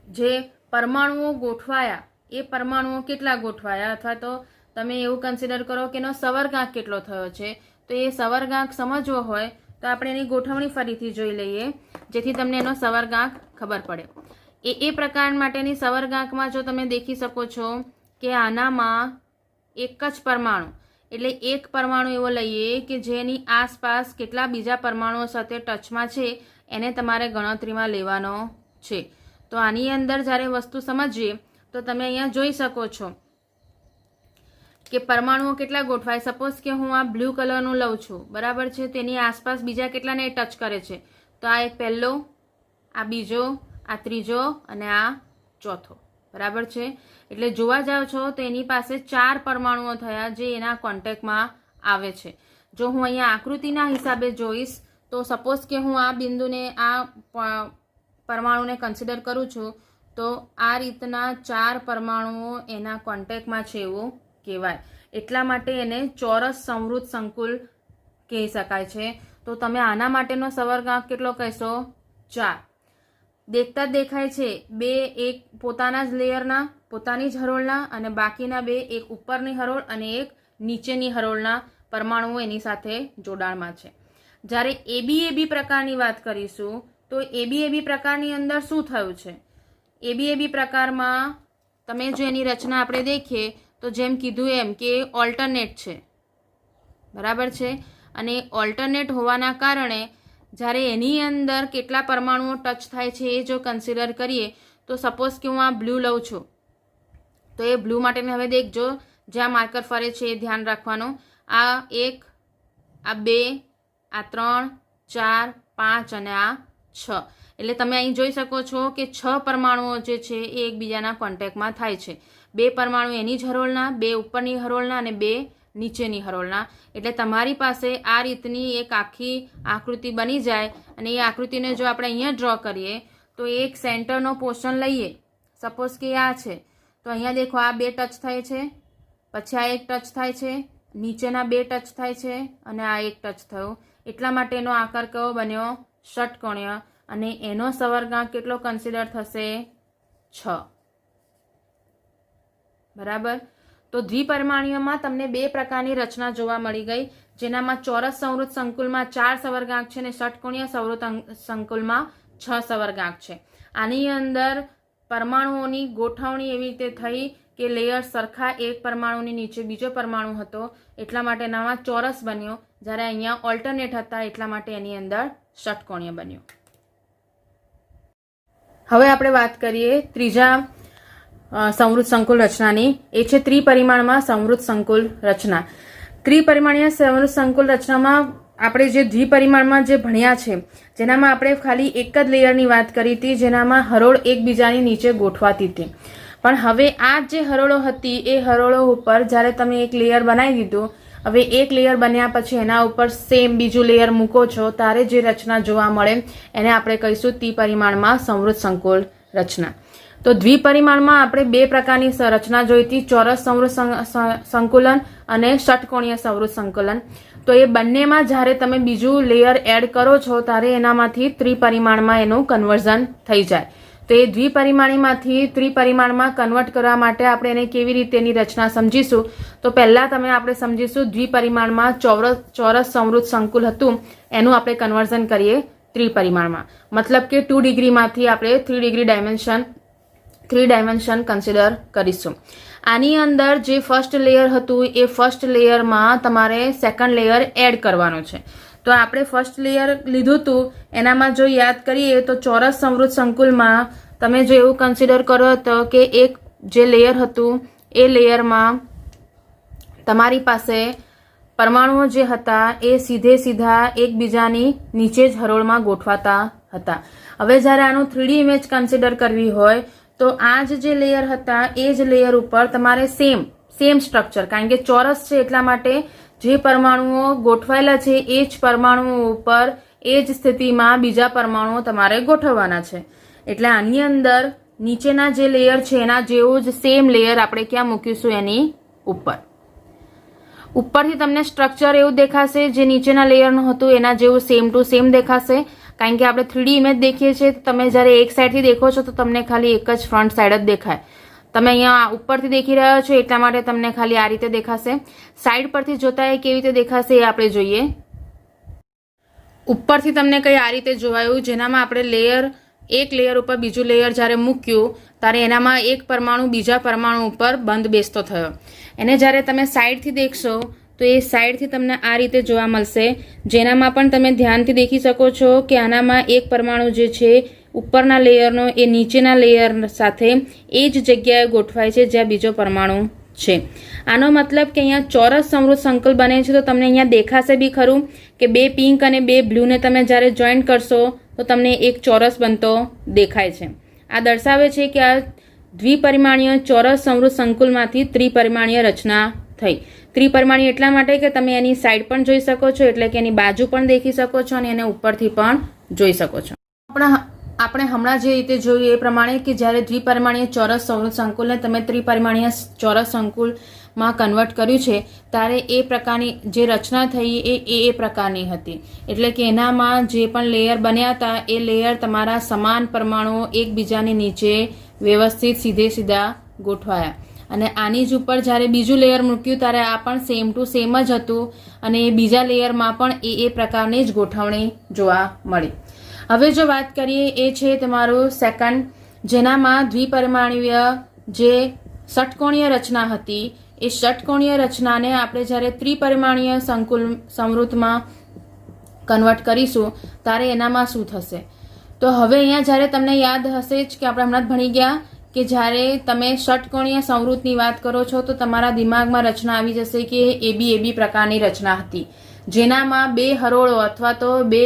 જે પરમાણુઓ ગોઠવાયા એ પરમાણુઓ કેટલા ગોઠવાયા, અથવા તો તમે એવું કન્સિડર કરો કે એનો સવર્ગાંક કેટલો થયો છે. તો એ સવર્ગાંક સમજવો હોય તો આપણે એની ગોઠવણી ફરીથી જોઈ લઈએ, જેથી તમને એનો સવર્ગાંક ખબર પડે. એ પ્રકાર માટેની સવર્ગાંકમાં જો તમે દેખી શકો છો કે આનામાં એક જ પરમાણુ, એટલે એક પરમાણુ એવો લઈએ કે જેની આસપાસ કેટલા બીજા પરમાણુઓ સાથે ટચમાં છે, એને તમારે ગણતરીમાં લેવાનો છે. તો આની અંદર જ્યારે વસ્તુ સમજીએ તો તમે અહીંયા જોઈ શકો છો કે પરમાણુઓ કેટલા ગોઠવાય. સપોઝ કે હું આ બ્લુ કલરનું લઉં છું, બરાબર છે, તેની આસપાસ બીજા કેટલાને ટચ કરે છે. તો આ એક પહેલો, આ બીજો, આ ત્રીજો અને આ ચોથો, બરાબર છે. એટલે જોવા જાઓ છો તો એની પાસે 4 પરમાણુઓ થયા જે એના કોન્ટેક્ટમાં આવે છે. જો હું અહીંયા આકૃતિના હિસાબે જોઈશ તો સપોઝ કે હું આ બિંદુને, આ પરમાણુને કન્સિડર કરું છું, તો આ રીતના 4 પરમાણુઓ એના કોન્ટેક્ટમાં છે એવું કહેવાય. એટલા માટે એને ચોરસ સંવૃત સંકુલ કહી શકાય છે. તો તમે આના માટેનો સવર્ગાંક કેટલો કહેશો? 4. દેખતા જ દેખાય છે, બે એક પોતાના જ લેયરના, પોતાની જ હરોળના, અને બાકીના બે એક ઉપરની હરોળ અને એક નીચેની હરોળના પરમાણુઓ એની સાથે જોડાણમાં છે. જ્યારે એબી પ્રકારની વાત કરીશું તો એબી પ્રકારની અંદર શું થયું છે? એબી પ્રકારમાં તમે જો એની રચના આપણે દેખીએ તો જેમ કીધું એમ કે ઓલ્ટરનેટ છે, બરાબર છે. અને ઓલ્ટરનેટ હોવાના કારણે જ્યારે એની અંદર કેટલા પરમાણુઓ ટચ થાય છે એ જો કન્સિડર કરીએ તો સપોઝ કે હું આ બ્લુ લઉં છું, તો એ બ્લુ માટેને હવે દેખજો, જ્યાં માર્કર ફરે છે એ ધ્યાન રાખવાનું. આ 1, આ 2, આ 3, 4, 5 અને આ 6. એટલે તમે અહીં જોઈ શકો છો કે 6 પરમાણુઓ જે છે એ એકબીજાના કોન્ટેક્ટમાં થાય છે. 2 પરમાણુ એની જ હરોળના, 2 ઉપરની હરોળના અને 2 નીચેની હરોળના. એટલે તમારી પાસે આ રીતની એક આખી આકૃતિ બની જાય. અને એ આકૃતિને જો આપણે અહીંયા ડ્રો કરીએ તો એક સેન્ટરનો પોર્શન લઈએ, સપોઝ કે આ છે, તો અહીંયા દેખો આ 2 ટચ થાય છે, પછી આ 1 ટચ થાય છે, નીચેના 2 ટચ થાય છે અને આ 1 ટચ થયો. એટલા માટે એનો આકાર કેવો બન્યો? ષટકોણીય. અને એનો સવર્ગાંક કેટલો કન્સિડર થશે? 6, બરાબર. તો દ્વિપરિમાણીયમાં તમને 2 પ્રકારની રચના જોવા મળી ગઈ, જેનામાં ચોરસ સંવૃત સંકુલમાં 4 સવર્ગાંક છે અને ષટકોણીય સંવૃત સંકુલમાં 6 સવર્ગાંક છે. આની અંદર પરમાણુઓની ગોઠવણી એવી રીતે થઈ કે લેયર સરખા, એક પરમાણુની નીચે બીજો પરમાણુ હતો, એટલા માટે નવા ચોરસ બન્યો. જ્યારે અહીંયા ઓલ્ટરનેટ હતા એટલા માટે એની અંદર ષટકોણીય બન્યું. હવે આપણે વાત કરીએ ત્રીજા સંવૃત સંકુલ રચનાની. એ છે ત્રિપરિમાણમાં સંવૃત સંકુલ રચના. ત્રિપરિમાણીય સંવૃત સંકુલ રચનામાં આપણે જે દ્વિપરિમાણમાં જે ભણ્યા છે, જેનામાં આપણે ખાલી એક જ લેયરની વાત કરી હતી, જેનામાં હરોળ એકબીજાની નીચે ગોઠવાતી હતી. પણ હવે આ જે હરોળો હતી એ હરોળો ઉપર જ્યારે તમે એક લેયર બનાવી દીધું, હવે એક લેયર બન્યા પછી એના ઉપર સેમ બીજું લેયર મૂકો છો, ત્યારે જે રચના જોવા મળે એને આપણે કહીશું ત્રિપરિમાણમાં સંવૃત સંકુલ રચના. તો દ્વિપરિમાણમાં આપણે 2 પ્રકારની રચના જોઈ હતી, ચોરસ સંવૃત સંકુલન અને ષટકોણીય સંવૃત સંકુલન. તો એ બંનેમાં જ્યારે તમે બીજું લેયર એડ કરો છો ત્યારે એનામાંથી ત્રિપરિમાણમાં એનું કન્વર્ઝન થઈ જાય. તો એ દ્વિપરિમાણીમાંથી ત્રિપરિમાણમાં કન્વર્ટ કરવા માટે આપણે એને કેવી રીતે એની રચના સમજીશું. તો પહેલાં આપણે સમજીશું દ્વિપરિમાણમાં ચોરસ સંવૃત સંકુલ હતું એનું આપણે કન્વર્ઝન કરીએ ત્રિપરિમાણમાં. મતલબ કે 2 ડિગ્રીમાંથી આપણે 3 ડાયમેન્શન કન્સિડર કરીશું. આની અંદર જે ફર્સ્ટ લેયર હતું એ ફર્સ્ટ લેયરમાં તમારે સેકન્ડ લેયર એડ કરવાનું છે. તો આપણે ફર્સ્ટ લેયર લીધું હતું એનામાં જો યાદ કરીએ તો ચોરસ સમૃદ્ધ સંકુલમાં તમે જો એવું કન્સિડર કરો તો કે એક જે લેયર હતું એ લેયરમાં તમારી પાસે પરમાણુઓ જે હતા એ સીધા એકબીજાની નીચે જ હરોળમાં ગોઠવાતા હતા. હવે જ્યારે આનું 3D ઇમેજ કન્સિડર કરવી હોય તો આ જે લેયર હતા એ જ લેયર ઉપર તમારે સેમ સ્ટ્રક્ચર, કારણ કે ચોરસ છે એટલા માટે જે પરમાણુઓ ગોઠવાયેલા છે એ જ પરમાણુઓ ઉપર એ જ સ્થિતિમાં બીજા પરમાણુઓ તમારે ગોઠવવાના છે. એટલે આની અંદર નીચેના જે લેયર છે એના જેવું જ સેમ લેયર આપણે ક્યાં મૂકીશું? એની ઉપરથી તમને સ્ટ્રક્ચર એવું દેખાશે જે નીચેના લેયરનું હતું એના જેવું સેમ ટુ સેમ દેખાશે. કારણ કે આપણે 3D ઇમેજ દેખીએ છીએ તો તમે જ્યારે એક સાઈડથી દેખો છો તો તમને ખાલી એક જ ફ્રન્ટ સાઈડ જ દેખાય. તમે અહીંયા ઉપરથી દેખી રહ્યા છો એટલા માટે તમને ખાલી આ રીતે દેખાશે. સાઈડ પરથી જોતા એ કેવી રીતે દેખાશે એ આપણે જોઈએ. ઉપરથી તમને કંઈ આ રીતે જોવાયું, જેનામાં આપણે એક લેયર ઉપર બીજું લેયર જ્યારે મૂક્યું ત્યારે એનામાં એક પરમાણુ બીજા પરમાણુ ઉપર બંધ બેસતો થયો. એને જ્યારે તમે સાઈડથી દેખશો તો એ સાઈડથી તમને આ રીતે જોવા મળશે, જેનામાં પણ તમે ધ્યાનથી દેખી શકો છો કે આનામાં એક પરમાણુ જે છે ઉપરના લેયરનો એ નીચેના લેયર સાથે એ જ જગ્યાએ ગોઠવાય છે જ્યાં બીજો પરમાણુ છે. આનો મતલબ કે અહીંયા ચોરસ સમૃદ્ધ સંકુલ બને છે તો તમને અહીંયા દેખાશે બી ખરું કે બે પિંક અને બે બ્લુને તમે જ્યારે જોઈન્ટ કરશો તો તમને એક ચોરસ બનતો દેખાય છે. આ દર્શાવે છે કે આ દ્વિપરિમાણીય ચોરસ સમૃદ્ધ સંકુલમાંથી ત્રિપરિમાણીય રચના થઈ. ત્રિપરિમાણીય એટલા માટે કે તમે એની સાઈડ પણ જોઈ શકો છો, એટલે કે એની બાજુ પણ દેખી શકો છો અને એને ઉપરથી પણ જોઈ શકો છો. આપણે હમણાં જે રીતે જોયું એ પ્રમાણે કે જ્યારે દ્વિપરિમાણીય ચોરસ સમૃદ્ધ સંકુલને તમે ત્રિપરિમાણીય ચોરસ સંકુલમાં કન્વર્ટ કર્યું છે ત્યારે એ પ્રકારની જે રચના થઈ એ પ્રકારની હતી. એટલે કે એનામાં જે પણ લેયર બન્યા હતા એ લેયર તમારા સમાન પરમાણુઓ એકબીજાની નીચે વ્યવસ્થિત સીધા ગોઠવાયા. અને આની જ ઉપર જ્યારે બીજું લેયર મૂક્યું ત્યારે આ પણ સેમ ટુ સેમ જ હતું અને બીજા લેયરમાં પણ એ પ્રકારની જ ગોઠવણી જોવા મળી. હવે જો વાત કરીએ એ છે તમારું સેકન્ડ, જેનામાં દ્વિપરિમાણીય જે ષટકોણીય રચના હતી એ ષટકોણીય રચનાને આપણે જ્યારે ત્રિપરિમાણીય સમૃદ્ધમાં કન્વર્ટ કરીશું ત્યારે એનામાં શું થશે? તો હવે અહીંયા જ્યારે તમને યાદ હશે જ કે આપણે હમણાં જ ભણી ગયા કે જ્યારે તમે ષટકોણીય સમૃદ્ધની વાત કરો છો તો તમારા દિમાગમાં રચના આવી જશે કે એબી પ્રકારની રચના હતી, જેનામાં બે હરોળો અથવા તો બે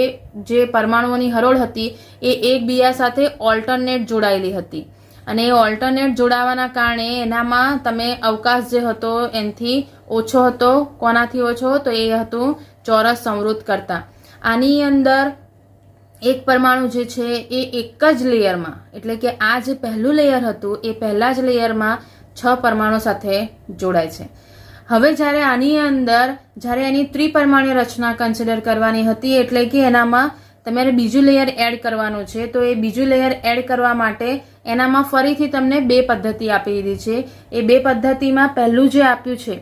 જે પરમાણુઓની હરોળ હતી એ એકબીજા સાથે ઓલ્ટરનેટ જોડાયેલી હતી. અને એ ઓલ્ટરનેટ જોડાવાના કારણે એનામાં તમે અવકાશ જે હતો એનાથી ઓછો હતો. કોનાથી ઓછો? તો એ હતું ચોરસ સમૃદ્ધ કરતા. આની અંદર એક પરમાણુ જે છે એ એક જ લેયરમાં, એટલે કે આ જે પહેલું લેયર હતું એ પહેલા જ લેયરમાં 6 પરમાણુ સાથે જોડાય છે. હવે જ્યારે આની અંદર જ્યારે એની ત્રિપરિમાણીય રચના કન્સિડર કરવાની હતી એટલે કે એનામાં તમારે બીજું લેયર એડ કરવાનું છે, તો એ બીજું લેયર એડ કરવા માટે એનામાં ફરીથી તમને 2 પદ્ધતિ આપી દીધી છે. એ 2 પદ્ધતિમાં પહેલું જે આપ્યું છે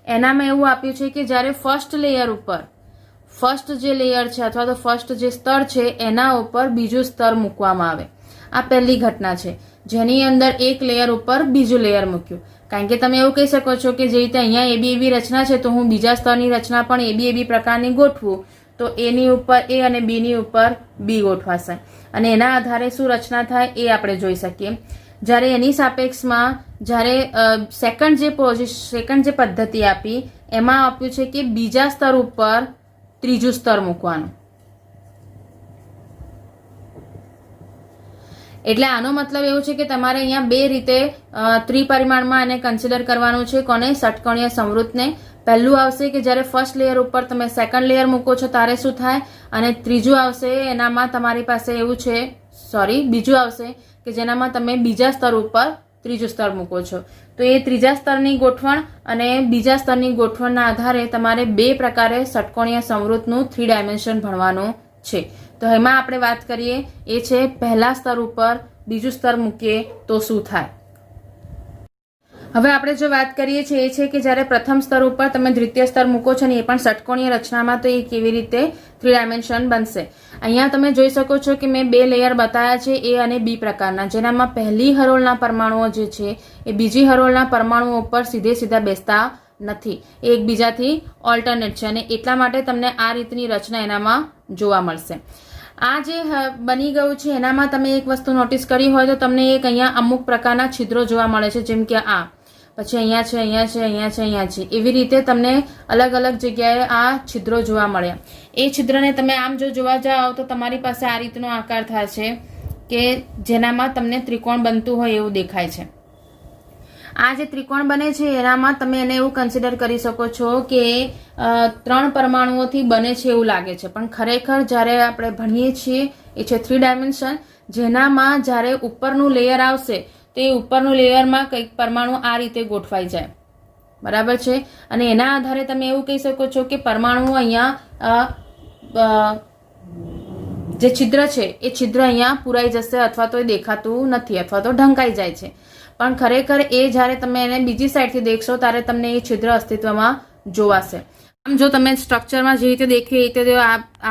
એનામાં એવું આપ્યું છે કે જ્યારે ફર્સ્ટ લેયર ઉપર ફર્સ્ટ જે લેયર છે અથવા તો ફર્સ્ટ જે સ્તર છે એના ઉપર બીજું સ્તર મૂકવામાં આવે. આ પહેલી ઘટના છે જેની અંદર એક લેયર ઉપર બીજું લેયર મૂક્યું. કારણ કે તમે એવું કહી શકો છો કે જે રીતે અહીંયા એબી રચના છે તો હું બીજા સ્તરની રચના પણ એબી પ્રકારની ગોઠવું તો એની ઉપર એ અને બીની ઉપર બી ગોઠવાશે અને એના આધારે શું રચના થાય એ આપણે જોઈ શકીએ. જ્યારે એની સાપેક્ષમાં જ્યારે સેકન્ડ જે પદ્ધતિ આપી એમાં આપ્યું છે કે બીજા સ્તર ઉપર ત્રીજું સ્તર મૂકવાનું. એટલે આનો મતલબ એવું છે કે તમારે અહીંયા 2 રીતે ત્રિપરિમાણમાં એને કન્સિડર કરવાનું છે. કોને? ષટકોણીય સમૃદ્ધને. પહેલું આવશે કે જ્યારે ફર્સ્ટ લેયર ઉપર તમે સેકન્ડ લેયર મૂકો છો ત્યારે શું થાય, અને ત્રીજું આવશે એનામાં તમારી પાસે એવું છે બીજું આવશે કે જેનામાં તમે બીજા સ્તર ઉપર ત્રીજું સ્તર મૂકો છો. તો એ ત્રીજા સ્તરની ગોઠવણ અને બીજા સ્તરની ગોઠવણના આધારે તમારે 2 પ્રકારે ષટકોણીય સમૃદ્ધનું 3 ડાયમેન્શન ભણવાનું છે. તો એમાં આપણે વાત કરીએ એ છે પહેલા સ્તર ઉપર બીજું સ્તર મૂકીએ તો શું થાય. હવે આપણે જો વાત કરીએ છીએ એ છે કે જ્યારે પ્રથમ સ્તર ઉપર તમે દ્વિતીય સ્તર મૂકો છો ને એ પણ ષટકોણીય રચનામાં, તો એ કેવી રીતે 3 ડાયમેન્શન બનશે. અહીંયા તમે જોઈ શકો છો કે મેં 2 લેયર બતાવ્યા છે એ અને બી પ્રકારના, જેનામાં પહેલી હરોળના પરમાણુઓ જે છે એ બીજી હરોળના પરમાણુઓ ઉપર સીધા બેસતા નથી, એ એકબીજાથી ઓલ્ટરનેટ છે અને એટલા માટે તમને આ રીતની રચના એનામાં જોવા મળશે. આ જે બની ગયું છે એનામાં તમે એક વસ્તુ નોટિસ કરી હોય તો તમને એક અહીંયા અમુક પ્રકારના છિદ્રો જોવા મળે છે, જેમ કે આ, પછી અહીંયા છે, અહીંયા છે, અહીંયા છે, અહીંયા છે, એવી રીતે તમને અલગ અલગ જગ્યાએ આ છિદ્રો જોવા મળ્યા. એ છિદ્રને તમે આમ જો જોવા જાઓ તો તમારી પાસે આ રીતનો આકાર થાય છે કે જેનામાં તમને ત્રિકોણ બનતું હોય એવું દેખાય છે. આ જે ત્રિકોણ બને છે એનામાં તમે એને એવું કન્સિડર કરી શકો છો કે 3 પરમાણુઓથી બને છે એવું લાગે છે, પણ ખરેખર જ્યારે આપણે ભણીએ છીએ એ છે 3 ડાયમેન્શન, જેનામાં જ્યારે ઉપરનું લેયર આવશે તો એ ઉપરનું લેયરમાં કંઈક પરમાણુ આ રીતે ગોઠવાઈ જાય, બરાબર છે. અને એના આધારે તમે એવું કહી શકો છો કે પરમાણુ અહીંયા જે છિદ્ર છે એ છિદ્ર અહીંયા પૂરાઈ જશે અથવા તો એ દેખાતું નથી અથવા તો ઢંકાઈ જાય છે. પણ ખરેખર એ જ્યારે તમે એને બીજી સાઈડથી દેખશો ત્યારે તમને એ છિદ્ર અસ્તિત્વમાં જોવાશે. આમ જો તમે સ્ટ્રક્ચરમાં જે રીતે દેખ્યું એ રીતે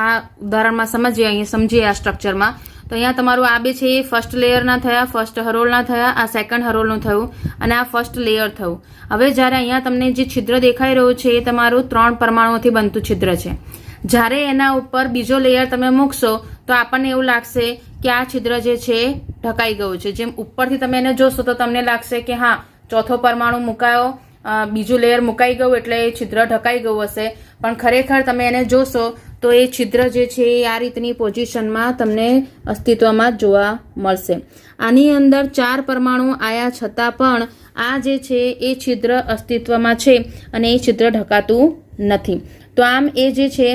આ ઉદાહરણમાં સમજીએ આ સ્ટ્રક્ચરમાં, તો અહીંયા તમારું આ બે છે એ ફર્સ્ટ લેયરના થયા, ફર્સ્ટ હરોળના થયા, આ સેકન્ડ હરોળનું થયું અને આ ફર્સ્ટ લેયર થયું. હવે જ્યારે અહીંયા તમને જે છિદ્ર દેખાઈ રહ્યું છે એ તમારું 3 પરમાણુઓથી બનતું છિદ્ર છે. જ્યારે એના ઉપર બીજો લેયર તમે મૂકશો તો આપણને એવું લાગશે કે આ છિદ્ર જે છે ઢકાઈ ગયું છે. જેમ ઉપરથી તમે એને જોશો તો તમને લાગશે કે હા, ચોથો પરમાણુ મુકાયો, બીજું લેયર મુકાઈ ગયું એટલે એ છિદ્ર ઢકાઈ ગયું હશે, પણ ખરેખર તમે એને જોશો તો એ છિદ્ર જે છે એ આ રીતની પોઝિશનમાં તમને અસ્તિત્વમાં જોવા મળશે. આની અંદર 4 પરમાણુ આયા છતાં પણ આ જે છે એ છિદ્ર અસ્તિત્વમાં છે અને એ છિદ્ર ઢકાતું નથી. તો આમ એ જે છે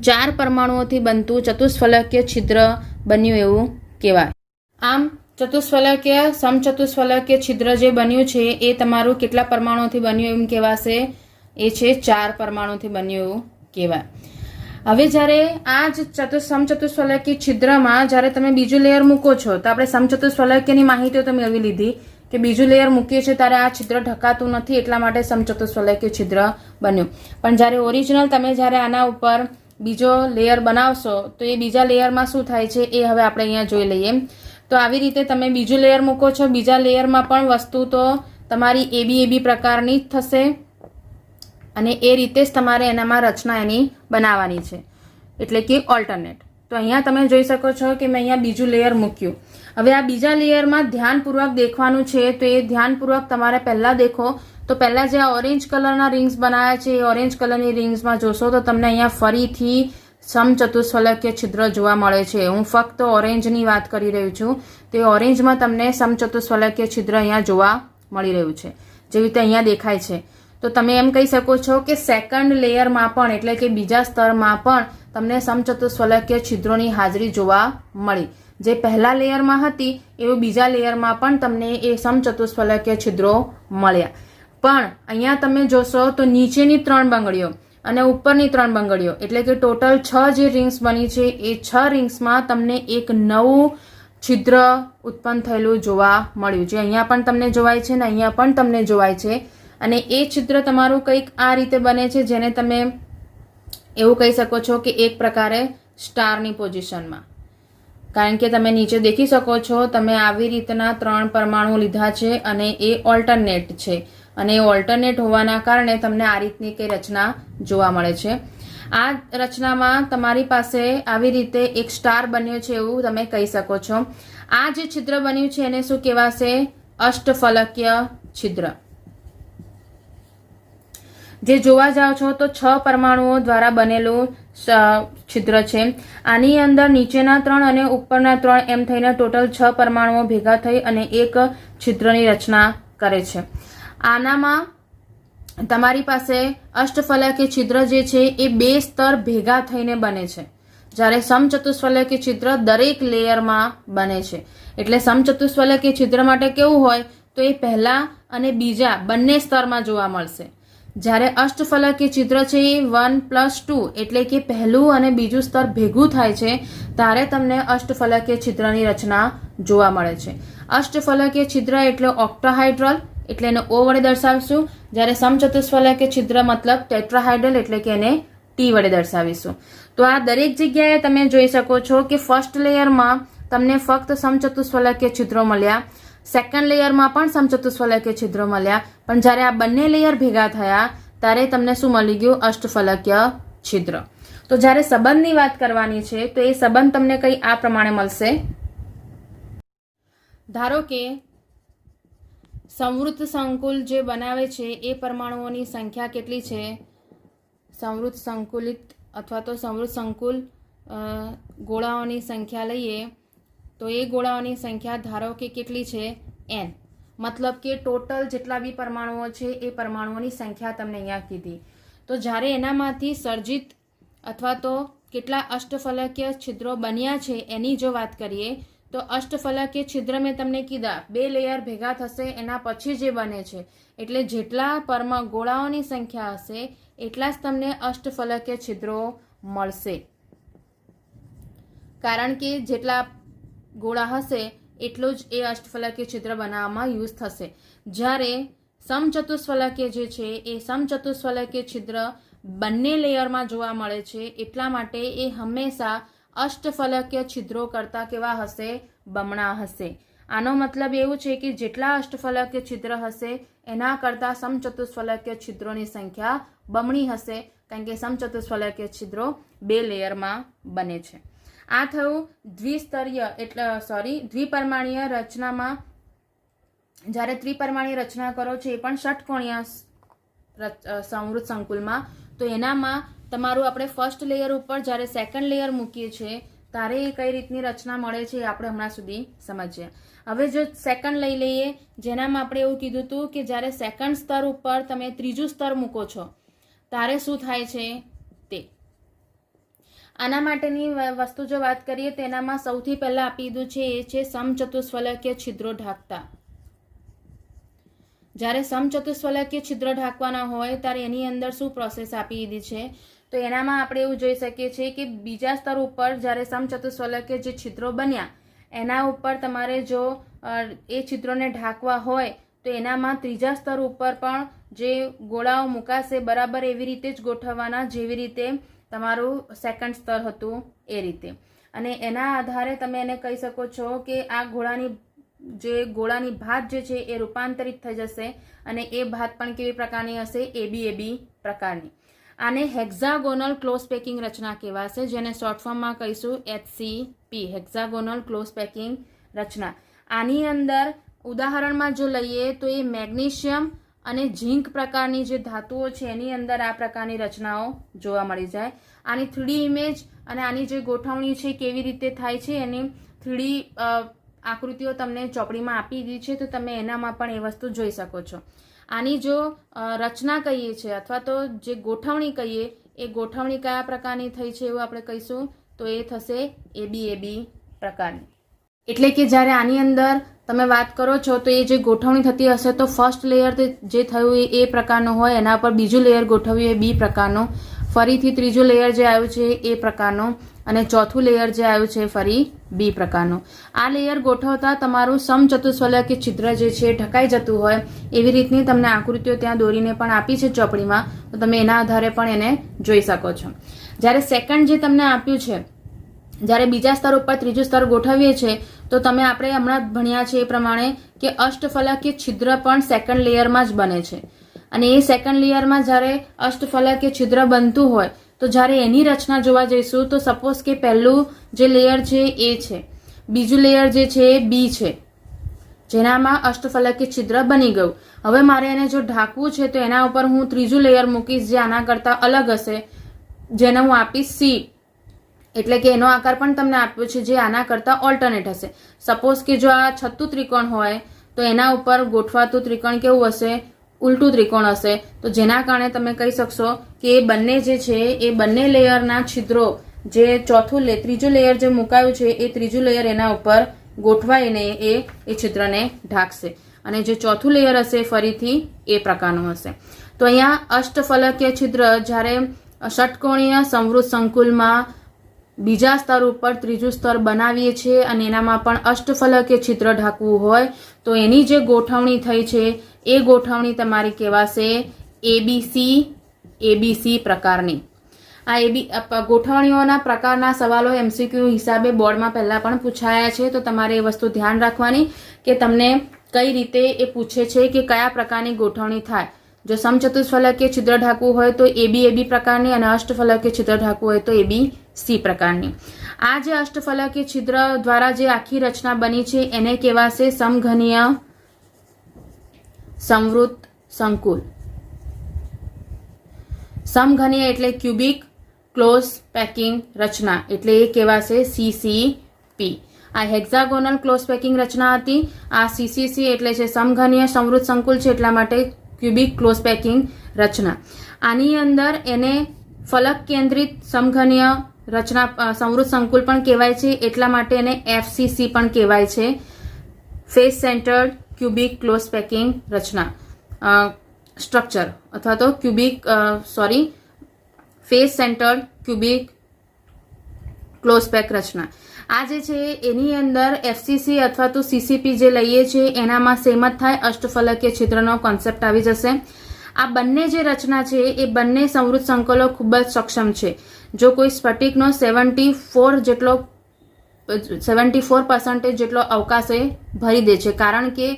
4 પરમાણુઓથી બનતું ચતુષ્ફલકીય છિદ્ર બન્યું એવું કહેવાય. આમ ચતુષ્ફલકીય સમચતુષ્ફલકીય છિદ્ર જે બન્યું છે એ તમારું કેટલા પરમાણુઓથી બન્યું એમ કહેવાશે? એ છે 4 પરમાણુથી બન્યું એવું કહેવાય. હવે જ્યારે આ જ સમચતુષ્ફલકીય છિદ્રમાં જ્યારે તમે બીજું લેયર મૂકો છો તો આપણે સમચતુષ્ફલકીયની માહિતીઓ તો મેળવી લીધી કે બીજું લેયર મૂકીએ છીએ ત્યારે આ છિદ્ર ઢકાતું નથી, એટલા માટે સમચતુષ્ફલકીય છિદ્ર બન્યું. પણ જ્યારે ઓરિજિનલ તમે જ્યારે આના ઉપર બીજો લેયર બનાવશો તો એ બીજા લેયરમાં શું થાય છે એ હવે આપણે અહીંયા જોઈ લઈએ. તો આવી રીતે તમે બીજું લેયર મૂકો છો, બીજા લેયરમાં પણ વસ્તુ તો તમારી એબી પ્રકારની જ થશે અને એ રીતે જ તમારે એનામાં રચના એની બનાવવાની છે, એટલે કે ઓલ્ટરનેટ. તો અહીંયા તમે જોઈ શકો છો કે મેં અહીંયા બીજું લેયર મૂક્યું. હવે આ બીજા લેયરમાં ધ્યાનપૂર્વક દેખવાનું છે, તો એ ધ્યાનપૂર્વક તમારે પહેલાં દેખો તો પહેલાં જે આ ઓરેન્જ કલરના રિંગ્સ બનાવ્યા છે એ ઓરેન્જ કલરની રિંગ્સમાં જોશો તો તમને અહીંયા ફરીથી સમચતુષ્ફલકીય છિદ્ર જોવા મળે છે. હું ફક્ત ઓરેન્જની વાત કરી રહ્યું છું. તે ઓરેન્જમાં તમને સમચતુષ્ફલકીય છિદ્ર અહીંયા જોવા મળી રહ્યું છે, જેવી રીતે અહીંયા દેખાય છે. તો તમે એમ કહી શકો છો કે સેકન્ડ લેયરમાં પણ એટલે કે બીજા સ્તરમાં પણ તમને સમચતુષ્ફલકીય છિદ્રોની હાજરી જોવા મળી. જે પહેલા લેયરમાં હતી એવું બીજા લેયરમાં પણ તમને એ સમચતુષ્ફલકીય છિદ્રો મળ્યા. પણ અહીંયા તમે જોશો તો નીચેની 3 બંગડીઓ અને ઉપરની 3 બંગડીઓ એટલે કે ટોટલ 6 જે રિંગ્સ બની છે એ 6 રિંગ્સમાં તમને એક નવું છિદ્ર ઉત્પન્ન થયેલું જોવા મળ્યું છે. અહીંયા પણ તમને જોવાય છે ને અહીંયા પણ તમને જોવાય છે. અને એ છિદ્ર તમારું કંઈક આ રીતે બને છે, જેને તમે એવું કહી શકો છો કે એક પ્રકારે સ્ટારની પોઝિશનમાં, કારણ કે તમે નીચે દેખી શકો છો તમે આવી રીતના 3 પરમાણુ લીધા છે અને એ ઓલ્ટરનેટ છે અને એ ઓલ્ટરનેટ હોવાના કારણે તમને આ રીતની કઈ રચના જોવા મળે છે. આ રચનામાં તમારી પાસે આવી રીતે એક સ્ટાર બન્યો છે એવું તમે કહી શકો છો. આ જે છિદ્ર બન્યું છે એને શું કહેવાશે? અષ્ટફલકીય છિદ્ર. જે જોવા જાઓ છો તો 6 પરમાણુઓ દ્વારા બનેલું છિદ્ર છે. આની અંદર નીચેના 3 અને ઉપરના 3 એમ થઈને ટોટલ 6 પરમાણુઓ ભેગા થઈ અને એક છિદ્રની રચના કરે છે. આનામાં તમારી પાસે અષ્ટફલકીય છિદ્ર જે છે એ 2 સ્તર ભેગા થઈને બને છે, જ્યારે સમચતુષ્ફલકીય છિદ્ર દરેક લેયરમાં બને છે. એટલે સમચતુષ્ફલકીય છિદ્ર માટે કેવું હોય તો એ પહેલા અને બીજા બંને સ્તરમાં જોવા મળશે, જ્યારે અષ્ટફલકીય છિદ્ર છે એ 1+2 એટલે કે પહેલું અને બીજું સ્તર ભેગું થાય છે ત્યારે તમને અષ્ટફલકીય છિદ્રની રચના જોવા મળે છે. અષ્ટફલકીય છિદ્ર એટલે ઓક્ટાહાઇડ્રલ એટલે એને O વડે દર્શાવીશું, જ્યારે સમચતુષ્ફલકીય છિદ્ર મતલબ ટેટ્રાહાઇડ્રલ એટલે કે એને T વડે દર્શાવીશું. તો આ દરેક જગ્યાએ તમે જોઈ શકો છો કે ફર્સ્ટ લેયરમાં તમને ફક્ત સમચતુષ્ફલકીય છિદ્રો મળ્યા, સેકન્ડ લેયરમાં પણ સમચતુષ્ફલકીય છિદ્રો મળ્યા, પણ જ્યારે આ બંને લેયર ભેગા થયા ત્યારે તમને શું મળી ગયું? અષ્ટફલકીય છિદ્ર. તો જ્યારે સંબંધની વાત કરવાની છે તો એ સંબંધ તમને કઈ આ પ્રમાણે મળશે. ધારો કે સંવૃત સંકુલ જે બનાવે છે એ પરમાણુઓની સંખ્યા કેટલી છે? સંવૃત સંકુલિત અથવા તો સંવૃત સંકુલ ગોળાઓની સંખ્યા લઈએ તો એ ગોળાઓની સંખ્યા ધારો કે કેટલી છે? n. મતલબ કે ટોટલ જેટલા બી પરમાણુઓ છે એ પરમાણુઓની સંખ્યા તમને અહીંયા કીધી. તો જ્યારે એનામાંથી સર્જિત અથવા તો કેટલા અષ્ટફલકીય છિદ્રો બન્યા છે એની જો વાત કરીએ તો અષ્ટફલકીય છિદ્ર મેં તમને કીધા 2 લેયર ભેગા થશે એના પછી જે બને છે, એટલે જેટલા ગોળાઓની સંખ્યા હશે એટલા જ તમને અષ્ટફલકીય છિદ્રો મળશે. કારણ કે જેટલા ગોળા હશે એટલું જ એ અષ્ટફલકીય છિદ્ર બનાવવામાં યુઝ થશે. જ્યારે સમચતુષ્ફલકીય જે છે એ સમચતુષ્ફલકીય છિદ્ર બંને લેયરમાં જોવા મળે છે, એટલા માટે એ હંમેશા અષ્ટફલકીય છિદ્રો કરતાં કેવા હશે? બમણા હશે. આનો મતલબ એવું છે કે જેટલા અષ્ટફલકીય છિદ્ર હશે એના કરતાં સમચતુષ્ફલકીય છિદ્રોની સંખ્યા બમણી હશે, કારણ કે સમચતુષ્ફલકીય છિદ્રો 2 લેયરમાં બને છે. આ થયું દ્વિપરમાણીય રચનામાં. જ્યારે ત્રિપરમાણીય રચના કરો છો એ પણ ષટકોણીય સંવૃત સંકુલમાં, તો એનામાં તમારું આપણે ફર્સ્ટ લેયર ઉપર જ્યારે સેકન્ડ લેયર મૂકીએ છીએ ત્યારે એ કઈ રીતની રચના મળે છે એ આપણે હમણાં સુધી સમજીએ. હવે જો સેકન્ડ લઈ લઈએ, જેનામાં આપણે એવું કીધું હતું કે જ્યારે સેકન્ડ સ્તર ઉપર તમે ત્રીજું સ્તર મૂકો છો ત્યારે શું થાય છે તે. આના માટેની વસ્તુ જો વાત કરીએ તો એનામાં સૌથી પહેલા આપી દીધું છે એ છે સમચતુષ્ફલકીય છિદ્રો ઢાંકતા. જ્યારે સમચતુષ્ફલકીય છિદ્ર ઢાંકવાના હોય ત્યારે એની અંદર શું પ્રોસેસ આપી દીધી છે? તો એનામાં આપણે એવું જોઈ શકીએ છીએ કે બીજા સ્તર ઉપર જ્યારે સમચતુષ્ફલકીય જે છિદ્રો બન્યા એના ઉપર તમારે જો એ છિદ્રોને ઢાંકવા હોય તો એનામાં ત્રીજા સ્તર ઉપર પણ જે ગોળાઓ મુકાશે બરાબર એવી રીતે જ ગોઠવવાના જેવી રીતે તમારું સેકન્ડ સ્તર હતું એ રીતે. અને એના આધારે તમે એને કહી શકો છો કે આ ગોળાની ભાત જે છે એ રૂપાંતરિત થઈ જશે અને એ ભાત પણ કેવી પ્રકારની હશે? એબી પ્રકારની. આને હેક્ઝાગોનલ ક્લોઝ પેકિંગ રચના કહેવાશે, જેને શોર્ટ ફોર્મમાં કહીશું HCP, હેક્ઝાગોનલ ક્લોઝ પેકિંગ રચના. આની અંદર ઉદાહરણમાં જો લઈએ તો એ મેગ્નેશિયમ અને ઝીંક પ્રકારની જે ધાતુઓ છે એની અંદર આ પ્રકારની રચનાઓ જોવા મળી જાય. આની 3D ઇમેજ અને આની જે ગોઠવણી છે કેવી રીતે થાય છે એની 3D આકૃતિઓ તમને ચોપડીમાં આપી દીધી છે, તો તમે એનામાં પણ એ વસ્તુ જોઈ શકો છો. આની જો રચના કહીએ છીએ અથવા તો જે ગોઠવણી કહીએ એ ગોઠવણી કયા પ્રકારની થઈ છે એવું આપણે કહીશું તો એ થશે એબી પ્રકારની. એટલે કે જ્યારે આની અંદર તમે વાત કરો છો તો એ જે ગોઠવણી થતી હશે તો ફર્સ્ટ લેયર જે થયું એ પ્રકારનો હોય, એના પર બીજું લેયર ગોઠવ્યું એ બી પ્રકારનો, ફરીથી ત્રીજું લેયર જે આવ્યું છે એ પ્રકારનો અને ચોથું લેયર જે આવ્યું છે ફરી બી પ્રકારનું. આ લેયર ગોઠવતા તમારું સમચતુષ્ફલકીય છિદ્ર જે છે ઢકાઈ જતું હોય એવી રીતની તમને આકૃતિઓ ત્યાં દોરીને પણ આપી છે ચોપડીમાં, તો તમે એના આધારે પણ એને જોઈ શકો છો. જ્યારે સેકન્ડ જે તમને આપ્યું છે, જ્યારે બીજા સ્તર ઉપર ત્રીજું સ્તર ગોઠવીએ છીએ તો તમે આપણે હમણાં ભણ્યા છે એ પ્રમાણે કે અષ્ટફલકીય છિદ્ર પણ સેકન્ડ લેયરમાં જ બને છે. અને એ સેકન્ડ લેયરમાં જ્યારે અષ્ટફલકીય છિદ્ર બનતું હોય તો જ્યારે એની રચના જોવા જઈશું તો સપોઝ કે પહેલું જે લેયર છે એ છે, બીજું લેયર જે છે એ બી છે, જેનામાં અષ્ટફલકીય છિદ્ર બની ગયું. હવે મારે એને જો ઢાંકવું છે તો એના ઉપર હું ત્રીજું લેયર મૂકીશ જે આના કરતાં અલગ હશે, જેને હું આપીશ સી. એટલે કે એનો આકાર પણ તમને આપ્યો છે જે આના કરતાં ઓલ્ટરનેટ હશે. સપોઝ કે જો આ છતું ત્રિકોણ હોય તો એના ઉપર ગોઠવાતું ત્રિકોણ કેવું હશે? ઉલટું ત્રિકોણ હશે. તો જેના કારણે તમે કહી શકશો કે એ બંને જે છે એ બંને લેયરના છિદ્રો જે ત્રીજું લેયર જે મુકાયું છે એ ત્રીજું લેયર એના ઉપર ગોઠવાઈને એ છિદ્રને ઢાંકશે અને જે ચોથું લેયર હશે ફરીથી એ પ્રકારનું હશે. તો અહીંયા અષ્ટફલકીય છિદ્ર જ્યારે ષટકોણીય સંવૃત સંકુલમાં બીજા સ્તર ઉપર ત્રીજું સ્તર બનાવીએ છીએ અને એનામાં પણ અષ્ટફલકીય છિદ્ર ઢાંકવું હોય તો એની જે ગોઠવણી થઈ છે એ ગોઠવણી તમારી કહેવાશે એબીસી પ્રકારની. આ ગોઠવણીઓના પ્રકારના સવાલો MCQ હિસાબે બોર્ડમાં પહેલા પણ પૂછાયા છે, તો તમારે એ વસ્તુ ધ્યાન રાખવાની કે તમને કઈ રીતે એ પૂછે છે કે કયા પ્રકારની ગોઠવણી થાય. જો સમચતુષ્ફલકીય છિદ્ર ઢાંકવું હોય તો એબી પ્રકારની અને અષ્ટફલકીય છિદ્ર ઢાંકવું હોય તો એબીસી પ્રકારની. આ જે અષ્ટફલકીય છિદ્ર દ્વારા જે આખી રચના બની છે એને કહેવાશે સમઘનીય સંવૃત સંકુલ. સમઘનીય એટલે ક્યુબિક ક્લોઝ પેકિંગ રચના, એટલે એ કહેવાશે CCP. આ હેક્ઝાગોનલ ક્લોઝ પેકિંગ રચના હતી. આ CCC એટલે છે સમઘનીય સંવૃત સંકુલ છે, એટલા માટે ક્યુબિક ક્લોઝ પેકિંગ રચના. આની અંદર એને ફલક કેન્દ્રિત સમઘનીય રચના સંવૃત સંકુલ પણ કહેવાય છે, એટલા માટે એને FCC પણ કહેવાય છે, face centred cubic close packing રચના સ્ટ્રક્ચર, અથવા તો face centred cubic close pack રચના. આ જે છે એની અંદર FCC અથવા તો CCP જે લઈએ છીએ એનામાં સેમ જ થાય, અષ્ટફલકીય છિદ્રનો કોન્સેપ્ટ આવી જશે. આ બંને જે રચના છે એ બંને સંવૃત સંકુલો ખૂબ જ સક્ષમ છે. જો કોઈ સ્ફટિકનો 74% જેટલો અવકાશ એ ભરી દે છે, કારણ કે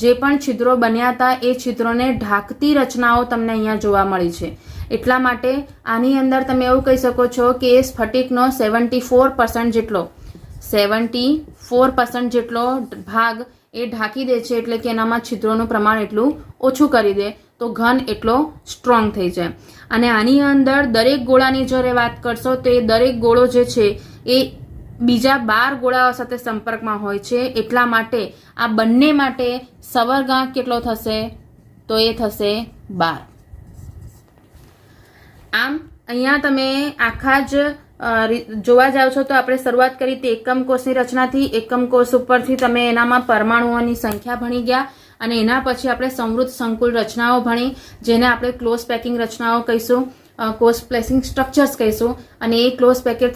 જે પણ છિદ્રો બન્યા હતા એ છિદ્રોને ઢાંકતી રચનાઓ તમને અહીંયા જોવા મળી છે. એટલા માટે આની અંદર તમે એવું કહી શકો છો કે એ સ્ફટિકનો 74% જેટલો ભાગ એ ઢાંકી દે છે, એટલે કે એનામાં છિદ્રોનું પ્રમાણ એટલું ઓછું કરી દે તો ઘન એટલો સ્ટ્રોંગ થઈ જાય. અને આની અંદર દરેક ગોળાની જ્યારે વાત કરશો તો એ દરેક ગોળો જે છે એ બીજા 12 ગોળાઓ સાથે સંપર્કમાં હોય છે, એટલા માટે આ બંને માટે સવર્ગાંક કેટલો થશે તો એ થશે 12. આમ અહીંયા તમે આખા જ જોવા જાવ છો તો આપણે શરૂઆત કરી તે એકમ કોષની રચનાથી. એકમ કોષ ઉપરથી તમે એનામાં પરમાણુઓની સંખ્યા ભણી ગયા અને એના પછી આપણે સંવૃત સંકુલ રચનાઓ ભણી, જેને આપણે ક્લોઝ પેકિંગ રચનાઓ કહીશું, ક્લોઝ પેકિંગ સ્ટ્રક્ચર્સ કહીશું. અને એ ક્લોઝ પેકેટ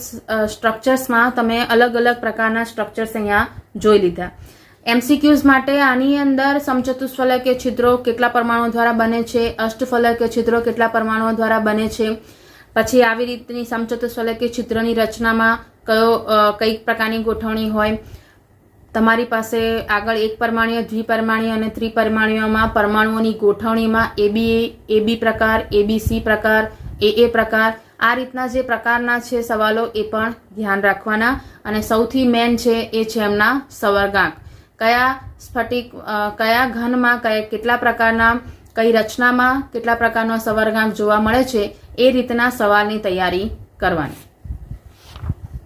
સ્ટ્રક્ચર્સમાં તમે અલગ અલગ પ્રકારના સ્ટ્રક્ચર્સ અહીંયા જોઈ લીધા. MCQs માટે આની અંદર સમચતુષ્ફલકીય છિદ્રો કેટલા પરમાણુઓ દ્વારા બને છે, અષ્ટફલકીય છિદ્રો કેટલા પરમાણુઓ દ્વારા બને છે, પછી આવી રીતની સમચતુષ્ફલકીય છિદ્રની રચનામાં કઈ પ્રકારની ગોઠવણી હોય. તમારી પાસે આગળ એક પરમાણ્વીય, દ્વિપરમાણ્વીય અને ત્રિપરમાણ્વીયમાં પરમાણુઓની ગોઠવણીમાં AB પ્રકાર, ABC પ્રકાર, AA પ્રકાર, આ રીતના જે પ્રકારના છે સવાલો એ પણ ધ્યાન રાખવાના. અને સૌથી મેન છે એ છે એમના સવર્ગાંક. કયા સ્ફટિક કયા ઘનમાં કેટલા પ્રકારના, કઈ રચનામાં કેટલા પ્રકારનો સવર્ગાંક જોવા મળે છે, એ રીતના સવાલની તૈયારી કરવાની.